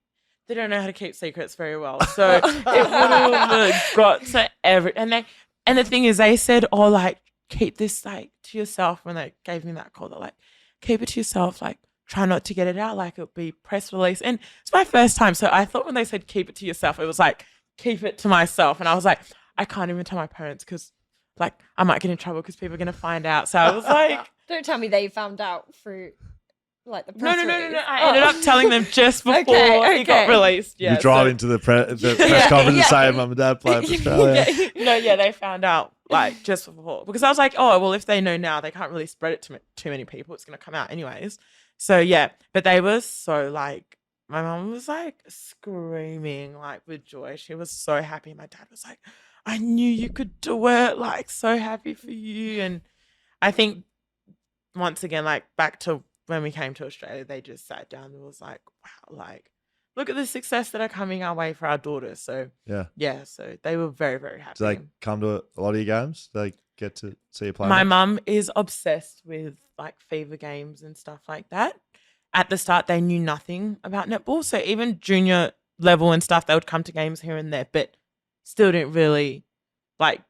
they don't know how to keep secrets very well. So it would have got to and the thing is, they said, oh, like, keep this, like, to yourself when they gave me that call. They're like, keep it to yourself, like, try not to get it out, like, it'll be press release. And it's my first time. So I thought when they said keep it to yourself, it was like, keep it to myself. And I was like, I can't even tell my parents because, like, I might get in trouble because people are going to find out. So I was like... Don't tell me they found out through... Like the press No. release. I ended up telling them just before it got released. Yeah, you drive into the press conference and say, Mum and Dad playing for Australia. They found out like just before. Because I was like, oh, well, if they know now, they can't really spread it to too many people. It's going to come out anyways. So, yeah. But they were so like, my mum was like screaming like with joy. She was so happy. My dad was like, I knew you could do it. Like, so happy for you. And I think once again, like back to when we came to Australia, they just sat down and was like, wow, like, look at the success that are coming our way for our daughters. So, yeah, so they were very, very happy. Do they come to a lot of your games? Do they get to see you play? My mum is obsessed with, like, fever games and stuff like that. At the start, they knew nothing about netball. So even junior level and stuff, they would come to games here and there, but still didn't really, like,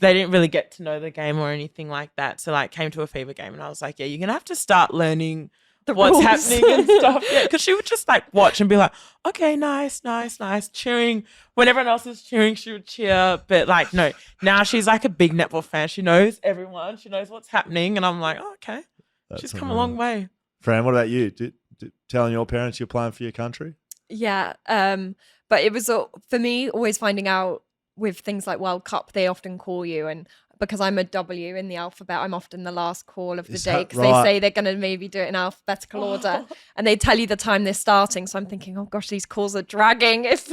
they didn't really get to know the game or anything like that. So, like, came to a fever game and I was like, yeah, you're going to have to start learning what's happening and stuff. Yeah, because she would just, like, watch and be like, okay, nice, cheering. When everyone else is cheering, she would cheer. But, like, no, now she's, like, a big netball fan. She knows everyone. She knows what's happening. And I'm like, oh, okay. She's come a long way. Fran, what about you? Telling your parents you're playing for your country? Yeah. But it was, for me, always finding out with things like World Cup, they often call you, and because I'm a W in the alphabet, I'm often the last call of the day because they say they're going to maybe do it in alphabetical order, and they tell you the time they're starting. So I'm thinking, oh gosh, these calls are dragging. If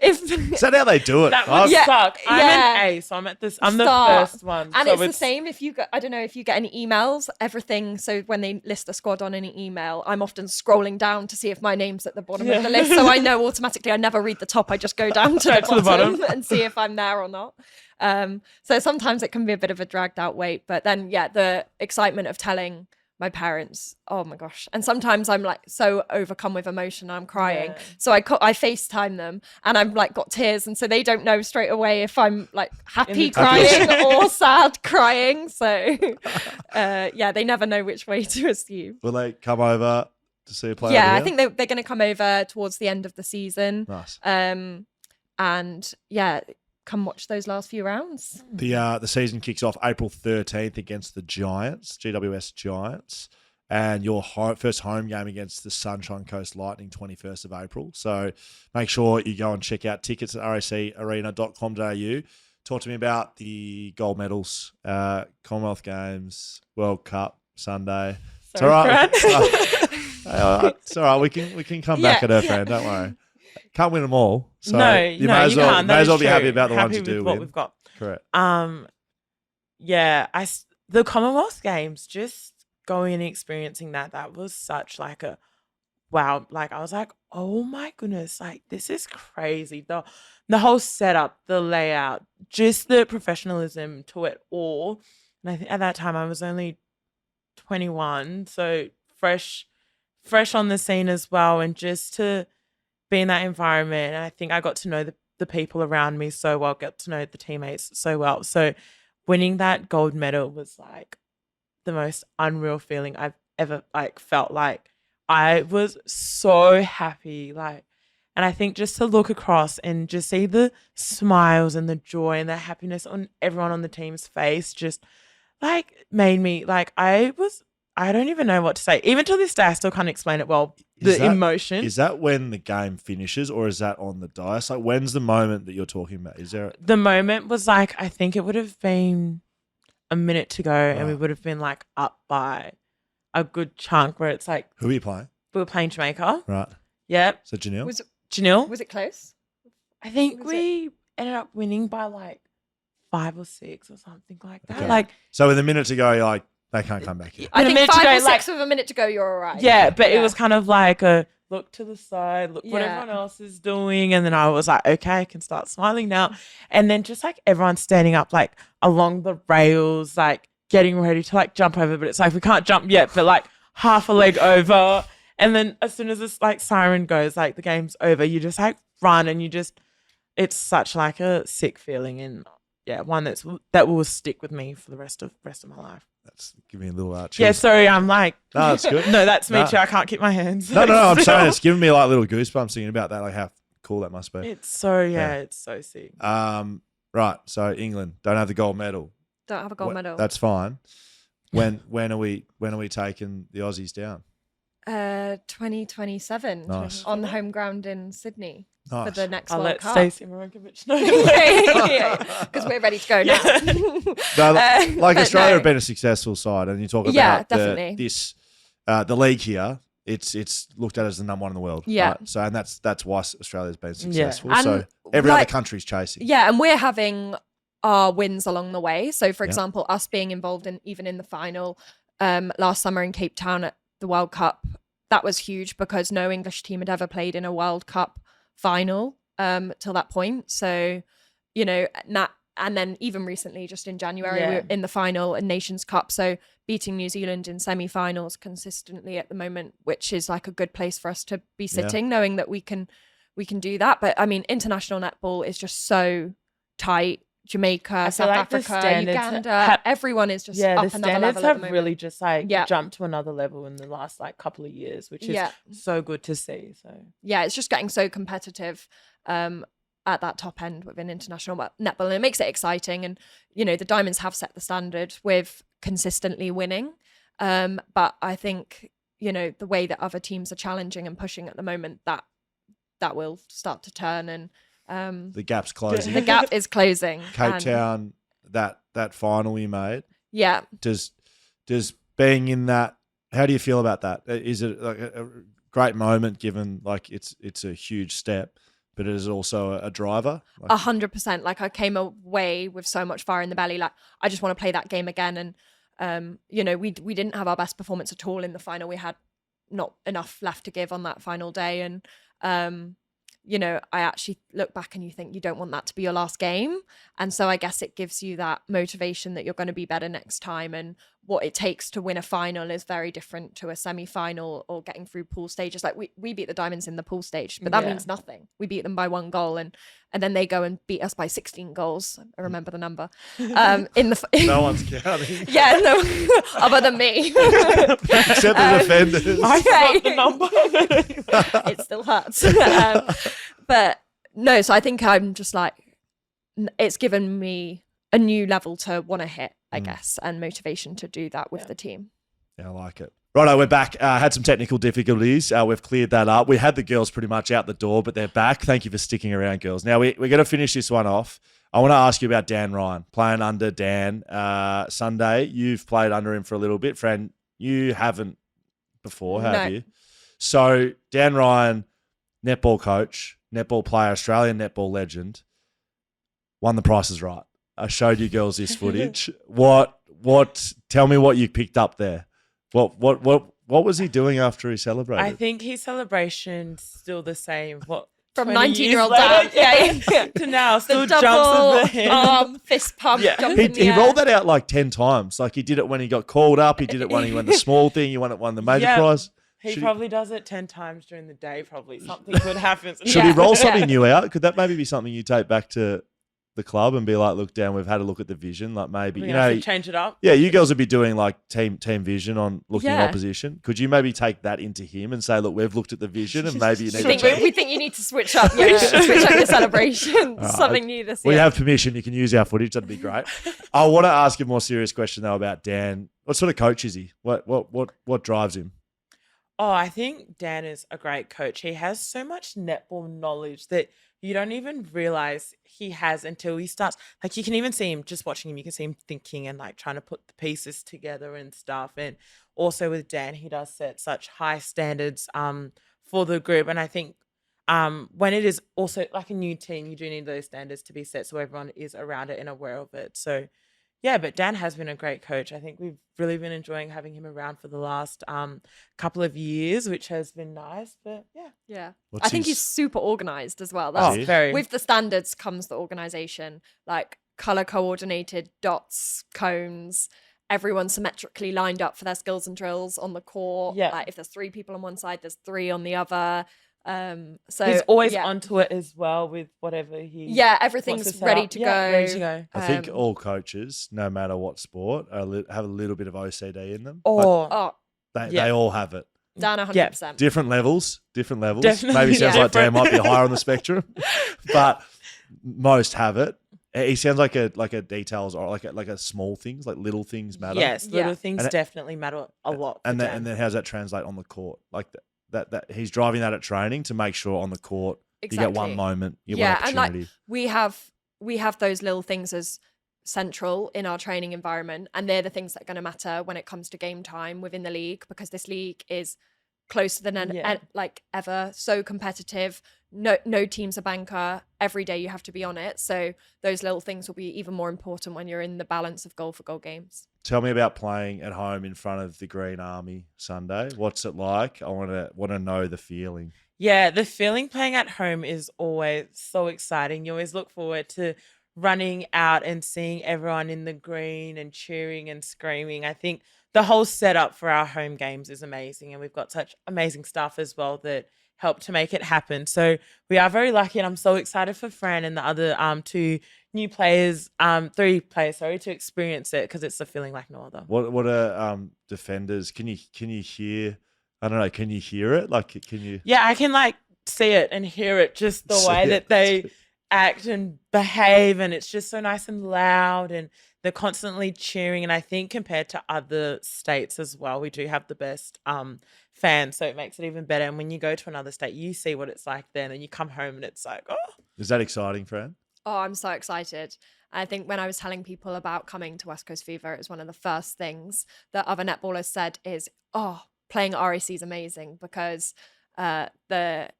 is that how they do it? That would suck. I'm an A, so I'm at this. I'm the first one, and so it's the same. If you get, I don't know if you get any emails, everything. So when they list the squad on any email, I'm often scrolling down to see if my name's at the bottom of the list. So I know automatically. I never read the top. I just go down to the bottom and see if I'm there or not. So sometimes it can be a bit of a dragged out wait, but then the excitement of telling my parents, oh my gosh. And sometimes I'm like so overcome with emotion, I'm crying. So I FaceTime them and I'm like got tears, and so they don't know straight away if I'm like happy crying or sad crying. So they never know which way to assume. Will they come over to see you play? Yeah, I think they're going to come over towards the end of the season. Nice. And yeah, come watch those last few rounds. The season kicks off April 13th against the Giants, GWS Giants, and your first home game against the Sunshine Coast Lightning, 21st of April. So make sure you go and check out tickets at racarena.com.au. Talk to me about the gold medals, Commonwealth Games, World Cup, Sunday. It's all right. It's all right. We can come back at her, Fran. Don't worry. Can't win them all. So you may as well be happy about the ones you do what win. We've got. Correct. The Commonwealth Games, just going and experiencing that was such like a wow. Like I was like, oh my goodness, like this is crazy. The whole setup, the layout, just the professionalism to it all. And I think at that time I was only 21, so fresh on the scene as well, and just to be in that environment. And I think I got to know the people around me so well, got to know the teammates so well. So winning that gold medal was like the most unreal feeling I've ever like felt. Like I was so happy. Like, and I think just to look across and just see the smiles and the joy and the happiness on everyone on the team's face just like made me like I don't even know what to say. Even to this day, I still can't explain it well. Emotion. Is that when the game finishes, or is that on the dice? Like, when's the moment that you're talking about? Is there the moment was like, I think it would have been a minute to go, and we would have been like up by a good chunk where it's like. Who are you playing? We were playing Jamaica. Right. Yep. So Janelle? Janelle. Was it close? I think we ended up winning by like 5 or 6 or something like that. Okay. Like, so with a minute to go, you're like, they can't come back here. I think 5 or 6 with a minute to go, you're all right. Yeah, but it was kind of like a look to the side, look what everyone else is doing. And then I was like, okay, I can start smiling now. And then just like everyone standing up like along the rails, like getting ready to like jump over. But it's like, we can't jump yet, but like half a leg over. And then as soon as this like siren goes, like the game's over, you just like run and it's such like a sick feeling, and one that will stick with me for the rest of my life. That's giving me a little chills. Yeah, sorry, I'm like no, that's good. No, that's me too. I can't keep my hands. No, I'm saying it's giving me like little goosebumps thinking about that, like how cool that must be. It's so it's so sick. Right. So England don't have the gold medal. Don't have a gold medal. That's fine. When are we taking the Aussies down? 2027 Nice. on the home ground in Sydney for the next I'll World let Cup. Stacey Marinkovic know. Because we're ready to go now. No, like Australia have been a successful side, and you talk about definitely. The league here. It's looked at as the number one in the world. Yeah. Right? So, and that's why Australia's been successful. And so every other country's chasing. Yeah, and we're having our wins along the way. So, for example, us being involved even in the final last summer in Cape Town at the World Cup, that was huge because no English team had ever played in a World Cup final till that point. So, and then even recently, just in January, we were in the final in Nations Cup. So beating New Zealand in semi-finals consistently at the moment, which is like a good place for us to be sitting, knowing that we can do that. But I mean, international netball is just so tight. Jamaica, South Africa, Uganda, everyone is just up another level. The standards have really just like jumped to another level in the last like couple of years, which is so good to see. So it's just getting so competitive at that top end within international netball, and it makes it exciting. And the Diamonds have set the standard with consistently winning, but I think the way that other teams are challenging and pushing at the moment, that will start to turn, and the gap's closing. The gap is closing. Cape Town, that final you made. Yeah. Does being in that, how do you feel about that? Is it like a great moment given like it's a huge step, but it is also a driver? 100%. Like I came away with so much fire in the belly. Like I just want to play that game again. And we didn't have our best performance at all in the final. We had not enough left to give on that final day, and I actually look back and you think you don't want that to be your last game. And so I guess it gives you that motivation that you're going to be better next time. And what it takes to win a final is very different to a semi-final or getting through pool stages. Like we beat the Diamonds in the pool stage, but that means nothing. We beat them by 1 goal and then they go and beat us by 16 goals. I remember the number. No one's counting. Yeah, no, other than me. Except the defenders. I forgot the number. It still hurts. But no, so I think I'm just like, it's given me a new level to want to hit, I guess, and motivation to do that with the team. Yeah, I like it. Righto, we're back. Had some technical difficulties. We've cleared that up. We had the girls pretty much out the door, but they're back. Thank you for sticking around, girls. Now, we're going to finish this one off. I want to ask you about Dan Ryan, playing under Dan. Sunday, you've played under him for a little bit. Fran, you haven't before, have you? So, Dan Ryan, netball coach, netball player, Australian netball legend, won the Price is Right. I showed you girls this footage. Tell me what you picked up there. What was he doing after he celebrated? I think his celebration's still the same. From 19-year-old dad, to now, still the jumps in the arm, fist pump, jump in the he air. rolled that out like 10 times. Like he did it when he got called up. He did it when he won the small thing. He won the major prize. He probably does it 10 times during the day. Probably something could happen. Should he roll something new out? Could that maybe be something you take back to the club and be like, look, Dan, we've had a look at the vision. Like maybe change it up. Yeah, you girls would be doing like team vision on looking at opposition. Could you maybe take that into him and say, look, we've looked at the vision and maybe you need to change. We think you need to switch up. Switch up your celebration. Right. Something new this year. We have permission. You can use our footage. That'd be great. I want to ask you a more serious question though about Dan. What sort of coach is he? What drives him? Oh, I think Dan is a great coach. He has so much netball knowledge that you don't even realize he has until he starts. Like you can even see him, just watching him, you can see him thinking and like trying to put the pieces together and stuff. And also with Dan, he does set such high standards for the group. And I think when it is also like a new team, you do need those standards to be set so everyone is around it and aware of it. So yeah, but Dan has been a great coach. I think we've really been enjoying having him around for the last couple of years, which has been nice. But yeah. I think he's super organized as well. That's very. With the standards comes the organization, like color coordinated dots, cones, everyone's symmetrically lined up for their skills and drills on the court. Yeah. Like if there's 3 people on one side, there's 3 on the other. So He's always onto it as well with whatever he. Yeah, everything's ready to go. Ready to go. I think all coaches, no matter what sport, have a little bit of OCD in them. Or They all have it. Dan 100%. Different levels. Definitely. Maybe sounds like Dan Different. might be higher on the spectrum, but most have it. He sounds like a details or like a small things, like little things matter. Yes, little Yeah. things And definitely matter a lot. And then how does that translate on the court? Like that he's driving that at training to make sure on the court you get one moment, you get one opportunity. And like we have those little things as central in our training environment, and they're the things that are going to matter when it comes to game time within the league, because this league is closer than like ever, so competitive. No team's a banker. Every day you have to be on it. So those little things will be even more important when you're in the balance of goal for goal games. Tell me about playing at home in front of the Green Army Sunday. What's it like? I want to know the feeling. Yeah, the feeling playing at home is always so exciting. You always look forward to running out and seeing everyone in the green and cheering and screaming. I think the whole setup for our home games is amazing, and we've got such amazing staff as well that help to make it happen. So we are very lucky, and I'm so excited for Fran and the other 3 players, to experience it, because it's a feeling like no other. What are defenders? Can you hear? I don't know. Can you hear it? Like, can you? Yeah, I can like see it and hear it, just the way that they act and behave, and it's just so nice and loud, and they're constantly cheering. And I think compared to other states as well, we do have the best fans, so it makes it even better. And when you go to another state, you see what it's like then, and you come home and it's like, oh. Is that exciting, Fran? Oh, I'm so excited. I think when I was telling people about coming to West Coast Fever, it was one of the first things that other netballers said is, playing at RAC is amazing, because I don't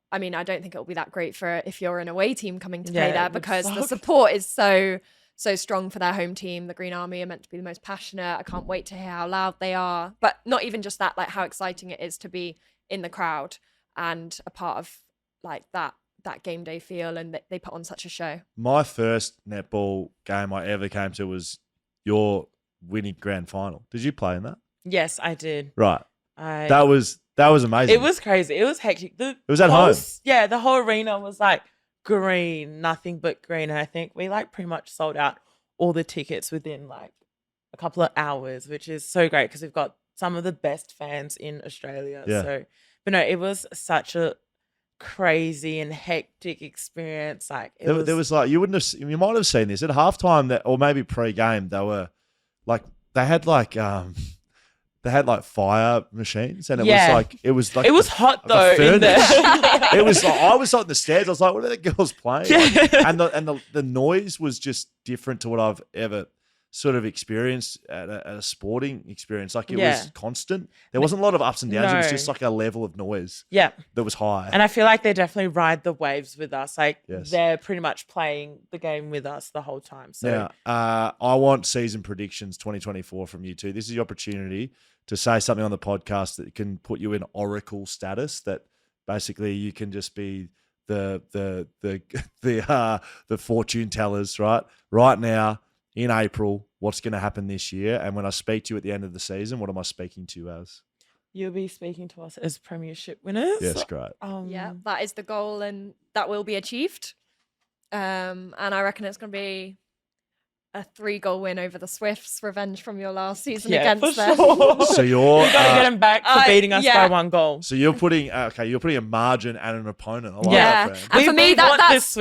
think it'll be that great for if you're an away team coming to play there, because the support is so strong for their home team. The Green Army are meant to be the most passionate. I can't wait to hear how loud they are. But not even just that, like how exciting it is to be in the crowd and a part of like that game day feel, and they put on such a show. My first netball game I ever came to was your winning grand final. Did you play in that? Yes, I did. Right. That was amazing. It was crazy. It was hectic. It was at home. Yeah, the whole arena was like green, nothing but green. And I think we like pretty much sold out all the tickets within like a couple of hours, which is so great because we've got some of the best fans in Australia. Yeah. But no, it was such a crazy and hectic experience. Like there was like you might have seen this at halftime or maybe pre-game. They were like they had fire machines, and it was hot though in there. It was like I was on the stairs. I was like, "What are the girls playing?" And the noise was just different to what I've ever sort of experienced at a sporting experience. Like it was constant. There wasn't a lot of ups and downs. No. It was just like a level of noise. Yeah, that was high. And I feel like they definitely ride the waves with us. Like yes. They're pretty much playing the game with us the whole time. So now, I want season predictions 2024 from you two. This is your opportunity to say something on the podcast that can put you in oracle status. That basically you can just be the fortune tellers, right now. In April, what's going to happen this year? And when I speak to you at the end of the season, what am I speaking to you as? You'll be speaking to us as premiership winners. Yes, great. Yeah, that is the goal, and that will be achieved. And I reckon it's going to be a 3-goal win over the Swifts, revenge from your last season against them. Sure. So you're got to get them back for beating us by 1 goal. So you're putting a margin and an opponent. I like that, and for me, that's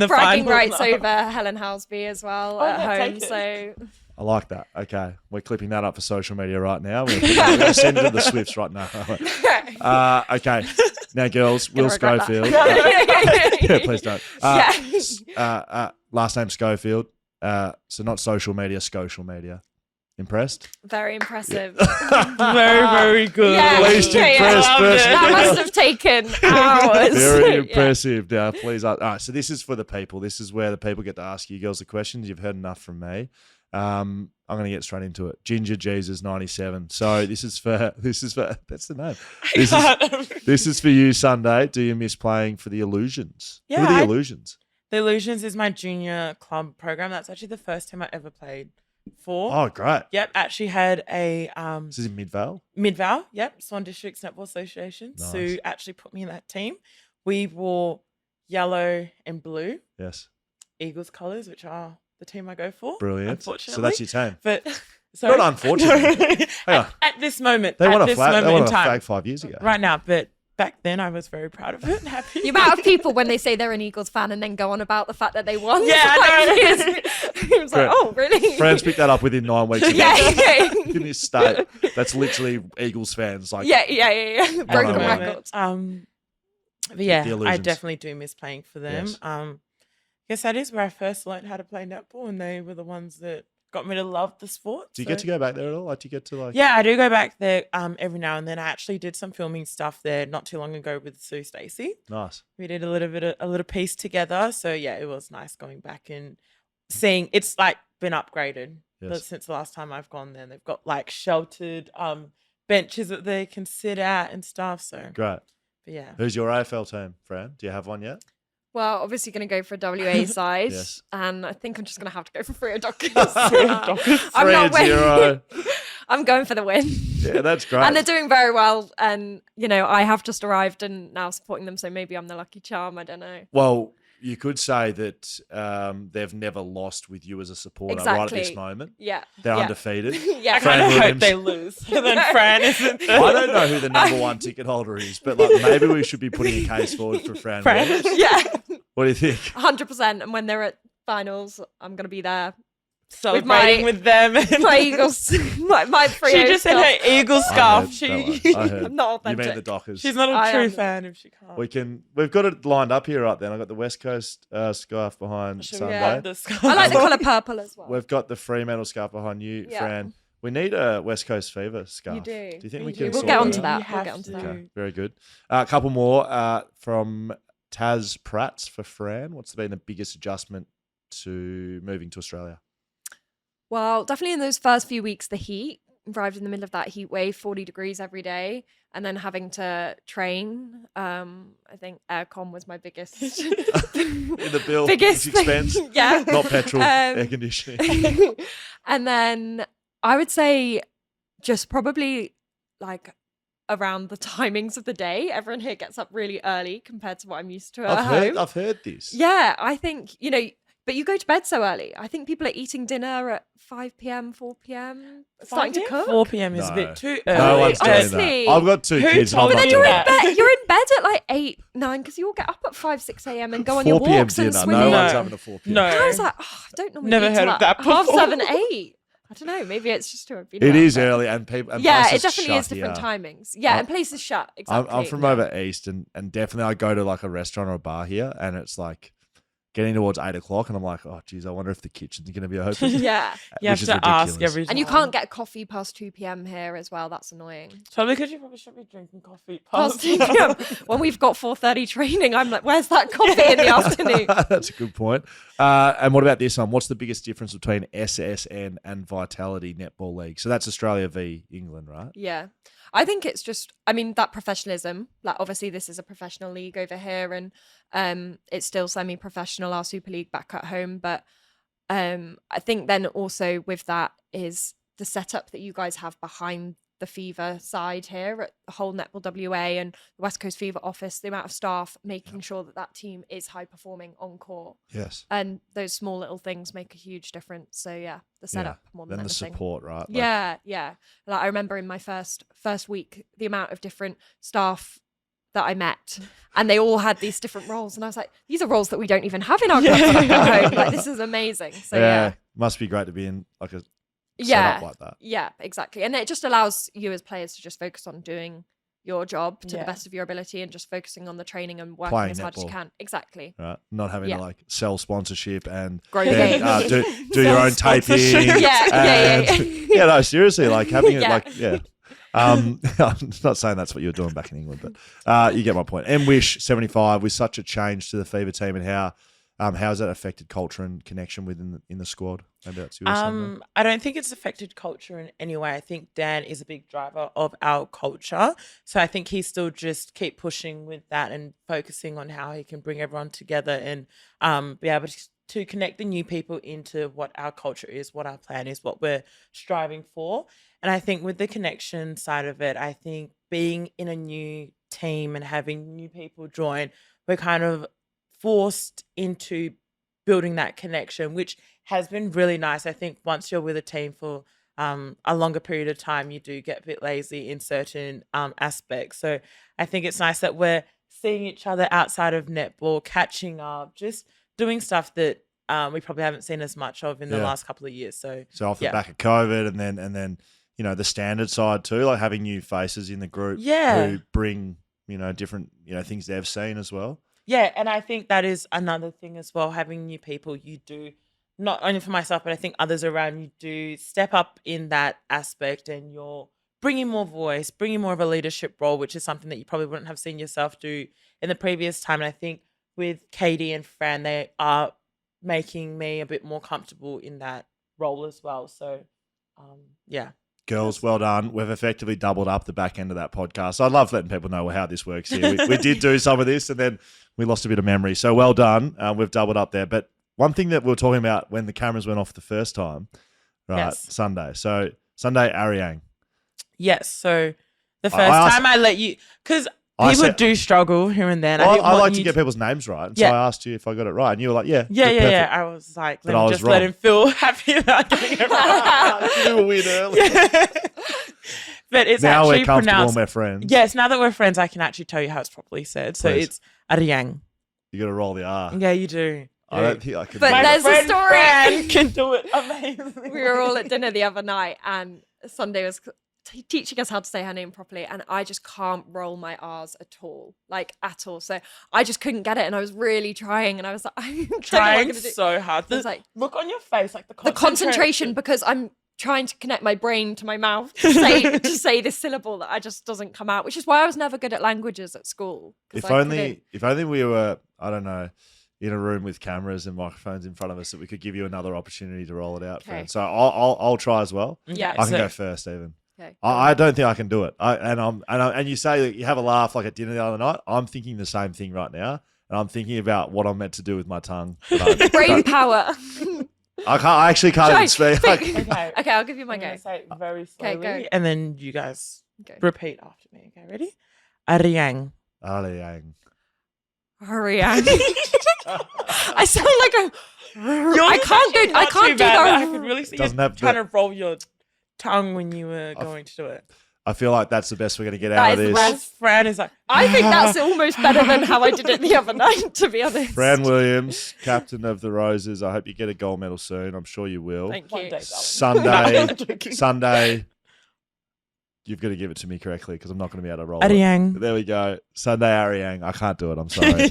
bragging rights over Helen Houseby as well at home. So I like that. Okay, we're clipping that up for social media right now. We're going to send it to the Swifts right now. Okay, now girls, Will Schofield. Yeah, please don't. Last name Schofield. So not social media, social media. Impressed? Very impressive. Very, very good. Yeah, least impressed person. That must have taken hours. Very impressive. Now, please. All right, so this is for the people. This is where the people get to ask you girls the questions. You've heard enough from me. I'm going to get straight into it. Ginger Jesus 97. So this is for that's the name. This is for you, Sunday. Do you miss playing for the Illusions? Yeah, Who are the Illusions? The Illusions is my junior club program. That's actually the first time I ever played 4. Oh, great. Yep, actually had a This is in Midvale. Midvale, yep, Swan Districts Netball Association. Nice. Sue actually put me in that team. We wore yellow and blue, Yes. Eagles colours, which are the team I go for. Brilliant. Unfortunately. So that's your team. But Not unfortunately. Hang on. at this moment, They at won a this flag. They moment won in a time, flag 5 years ago. right now. But back then, I was very proud of it and happy. The amount of people when they say they're an Eagles fan and then go on about the fact that they won. Yeah, I know. It was like, Great. oh, really? Fran's picked that up within 9 weeks. Yeah. In this state, that's literally Eagles fans. Like, Yeah. Broken know. records. But yeah, The I illusions. definitely do miss playing for them. Yes. I guess that is where I first learned how to play netball, and they were the ones that got me to love the sport. do you get to go back there at all? Like, do you get to like? Yeah, I do go back there every now and then. I actually did some filming stuff there not too long ago with Sue Stacey. Nice. We did a little piece together. So yeah, it was nice going back and seeing it's like been upgraded Yes. since the last time I've gone there. They've got like sheltered benches that they can sit at and stuff. So Great. but yeah. Who's your AFL team, Fran? Do you have one yet? Well, obviously going to go for a WA side. Yes. And I think I'm just going to have to go for Freo Dockers. Dockers. I'm not 3-0. I'm going for the win. Yeah, that's great. And they're doing very well. And, you know, I have just arrived and now supporting them. So maybe I'm the lucky charm. I don't know. Well, you could say that they've never lost with you as a supporter right at this Exactly. moment. Yeah. They're yeah. undefeated. I Yeah. Fran kind of hope Williams. they lose. And then Fran isn't there. I don't know who the number 1 ticket holder is, but like maybe we should be putting a case forward for Fran. Fran. Williams. Yeah. What do you think? 100%. And when they're at finals, I'm going to be there. Celebrating with them. My Eagles. my Freo She just had stuff. her eagle I scarf. heard, don't worry, I heard. I'm not You authentic. mean the Dockers? She's not a I true am. fan if she can't. We've got it lined up here right then. I've got the West Coast scarf behind Should we Sunday. have the scarf? I like the colour purple as well. We've got the Fremantle scarf behind you, Yeah. Fran. We need a West Coast Fever scarf. You do. Do you think We we do. can We'll sort get that onto out? that. You We'll have get onto to. that. Okay, very good. A couple more from Taz Parsons for Fran. What's been the biggest adjustment to moving to Australia? Well, definitely in those first few weeks, the heat. Arrived in the middle of that heat wave, 40 degrees every day, and then having to train. I think aircon was my biggest In the bill, biggest it's expense, thing. Yeah. not petrol, air Um, conditioning. And then I would say just probably like around the timings of the day. Everyone here gets up really early compared to what I'm used to at home. I've heard this. Yeah, I think, you know, but you go to bed so early. I think people are eating dinner at 5 p.m., 4 p.m., starting to cook. 4 p.m. is a No. bit too early. No one's doing Honestly. that. I've got 2 Who kids. and I'm told not Then you doing you're that? in bed. You're in bed at like 8, 9 because you all get up at 5, 6 a.m. and go on your 4 p.m. walks and dinner. swim. No No. one's having a 4 p.m. No. I was like, oh, I don't normally Never eat heard till of that like half before. 7, 8. I don't know. Maybe it's just too. I've been It out, is but- early, and people. And Yeah, it places definitely is shut different here. timings. Yeah, I'm- and places shut. Exactly. I'm from over east, and definitely I go to like a restaurant or a bar here, and it's like getting towards 8 o'clock, and I'm like, oh geez, I wonder if the kitchen's going to be open. Yeah. You have which is to ask ridiculous. every time. And you can't get coffee past 2 p.m. here as well. That's annoying. Probably because you probably should be drinking coffee Past 2 p.m. When we've got 4:30 training, I'm like, where's that coffee in the afternoon? That's a good point. And what about this one? What's the biggest difference between SSN and Vitality Netball League? So that's Australia v England, right? Yeah. I think it's just, I mean, that professionalism, like obviously this is a professional league over here and it's still semi-professional, our Super League back at home. But I think then also with that is the setup that you guys have behind the Fever side here at the whole Netball WA and the West Coast Fever office, the amount of staff making sure that that team is high performing on court. Yes. And those small little things make a huge difference. So yeah, the setup more than Then the anything. support, right? Like, Yeah. Like I remember in my first week, the amount of different staff that I met, and they all had these different roles, and I was like, these are roles that we don't even have in our club at home. Like this is amazing. So yeah, must be great to be in like a yeah, setup like that. yeah, exactly. And it just allows you as players to just focus on doing your job to the Yeah. best of your ability and just focusing on the training and working Playing as hard as you netball. can. Exactly. Right, not having Yeah. to like sell sponsorship and Grow the then, game. do your own taping. Yeah. Yeah, no, seriously, like having it, Yeah. like I'm not saying that's what you were doing back in England, but you get my point. And Wish 75 with such a change to the Fever team, and how has that affected culture and connection within in the squad? Maybe that's yours. Sunday. I don't think it's affected culture in any way. I think Dan is a big driver of our culture. So I think he still just keep pushing with that and focusing on how he can bring everyone together and be able to connect the new people into what our culture is, what our plan is, what we're striving for. And I think with the connection side of it, I think being in a new team and having new people join, we're kind of forced into building that connection, which has been really nice. I think once you're with a team for a longer period of time, you do get a bit lazy in certain aspects. So I think it's nice that we're seeing each other outside of netball, catching up, just doing stuff that we probably haven't seen as much of in the last couple of years. So off the back of COVID, and then you know, the standard side too, like having new faces in the group who bring, you know, different, you know, things they've seen as well. Yeah, and I think that is another thing as well, having new people. You do, not only for myself, but I think others around you do step up in that aspect, and you're bringing more voice, bringing more of a leadership role, which is something that you probably wouldn't have seen yourself do in the previous time. And I think with Katie and Fran, they are making me a bit more comfortable in that role as well. So, yeah. Girls, well done. We've effectively doubled up the back end of that podcast. I love letting people know how this works here. We did do some of this and then we lost a bit of memory. So well done. We've doubled up there. But one thing that we were talking about when the cameras went off the first time, right, Yes. Sunday. So Sunday Aryang. Yes. So the first time I let you, because people do struggle here and there. And I like to get people's names right. And so I asked you if I got it right. And you were like, yeah. Yeah. I was like, let me just let him feel happy about getting it right. You were weird early. Yeah. But it's now actually we're comfortable pronounced. and we're friends. Yes, now that we're friends, I can actually tell you how it's properly said. So Please. it's Aryang. You got to roll the R. Yeah, you do. I don't think I can. But do it. there's a friend story. Fran can do it amazing. We were all at dinner the other night and Sunday was teaching us how to say her name properly, and I just can't roll my R's at all. So I just couldn't get it, and I was really trying, and I was like, I'm trying so hard. I was like, look on your face, like the concentration, because I'm trying to connect my brain to my mouth to say this syllable that I just doesn't come out, which is why I was never good at languages at school. If only we were, I don't know, in a room with cameras and microphones in front of us, that we could give you another opportunity to roll it out, Fran. So I'll try as well. Yeah, I can go first, even. Okay. I don't think I can do it. And you say that you have a laugh like at dinner the other night. I'm thinking the same thing right now, and I'm thinking about what I'm meant to do with my tongue. Brain power. I actually can't even speak. Okay, I'll give you my I'm go. gonna say it very slowly, go. and then you guys Go. repeat after me. Okay, ready? Aryang. Aryang. Aryang. I sound like I can't do that. that. I could really see you Doesn't have trying to roll your tongue when you were going to do it. I feel like that's the best we're going to get out of this. Whereas Fran is like, I think that's almost better than how I did it the other night, to be honest. Fran Williams, captain of the Roses. I hope you get a gold medal soon. I'm sure you will. Thank one you. day, darling. Sunday. You've got to give it to me correctly because I'm not going to be able to roll Aryang. it. There we go. Sunday Aryang. I can't do it. I'm sorry.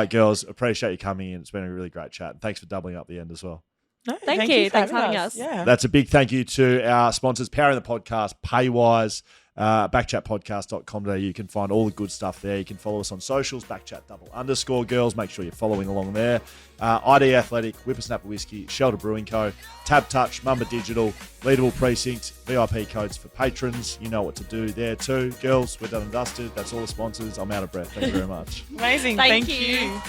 Girls, appreciate you coming in. It's been a really great chat. And thanks for doubling up the end as well. No, Thank you. for Thanks for having us. Yeah. That's a big thank you to our sponsors, powering the podcast, Paywise, backchatpodcast.com.au. You can find all the good stuff there. You can follow us on socials, backchat_. Girls, make sure you're following along there. ID Athletic, Whippersnapper Whiskey, Shelter Brewing Co., TABtouch, Mumba Digital, Leadable Precinct, VIP codes for patrons. You know what to do there too. Girls, we're done and dusted. That's all the sponsors. I'm out of breath. Thank you very much. Amazing. Thank Thank you. you.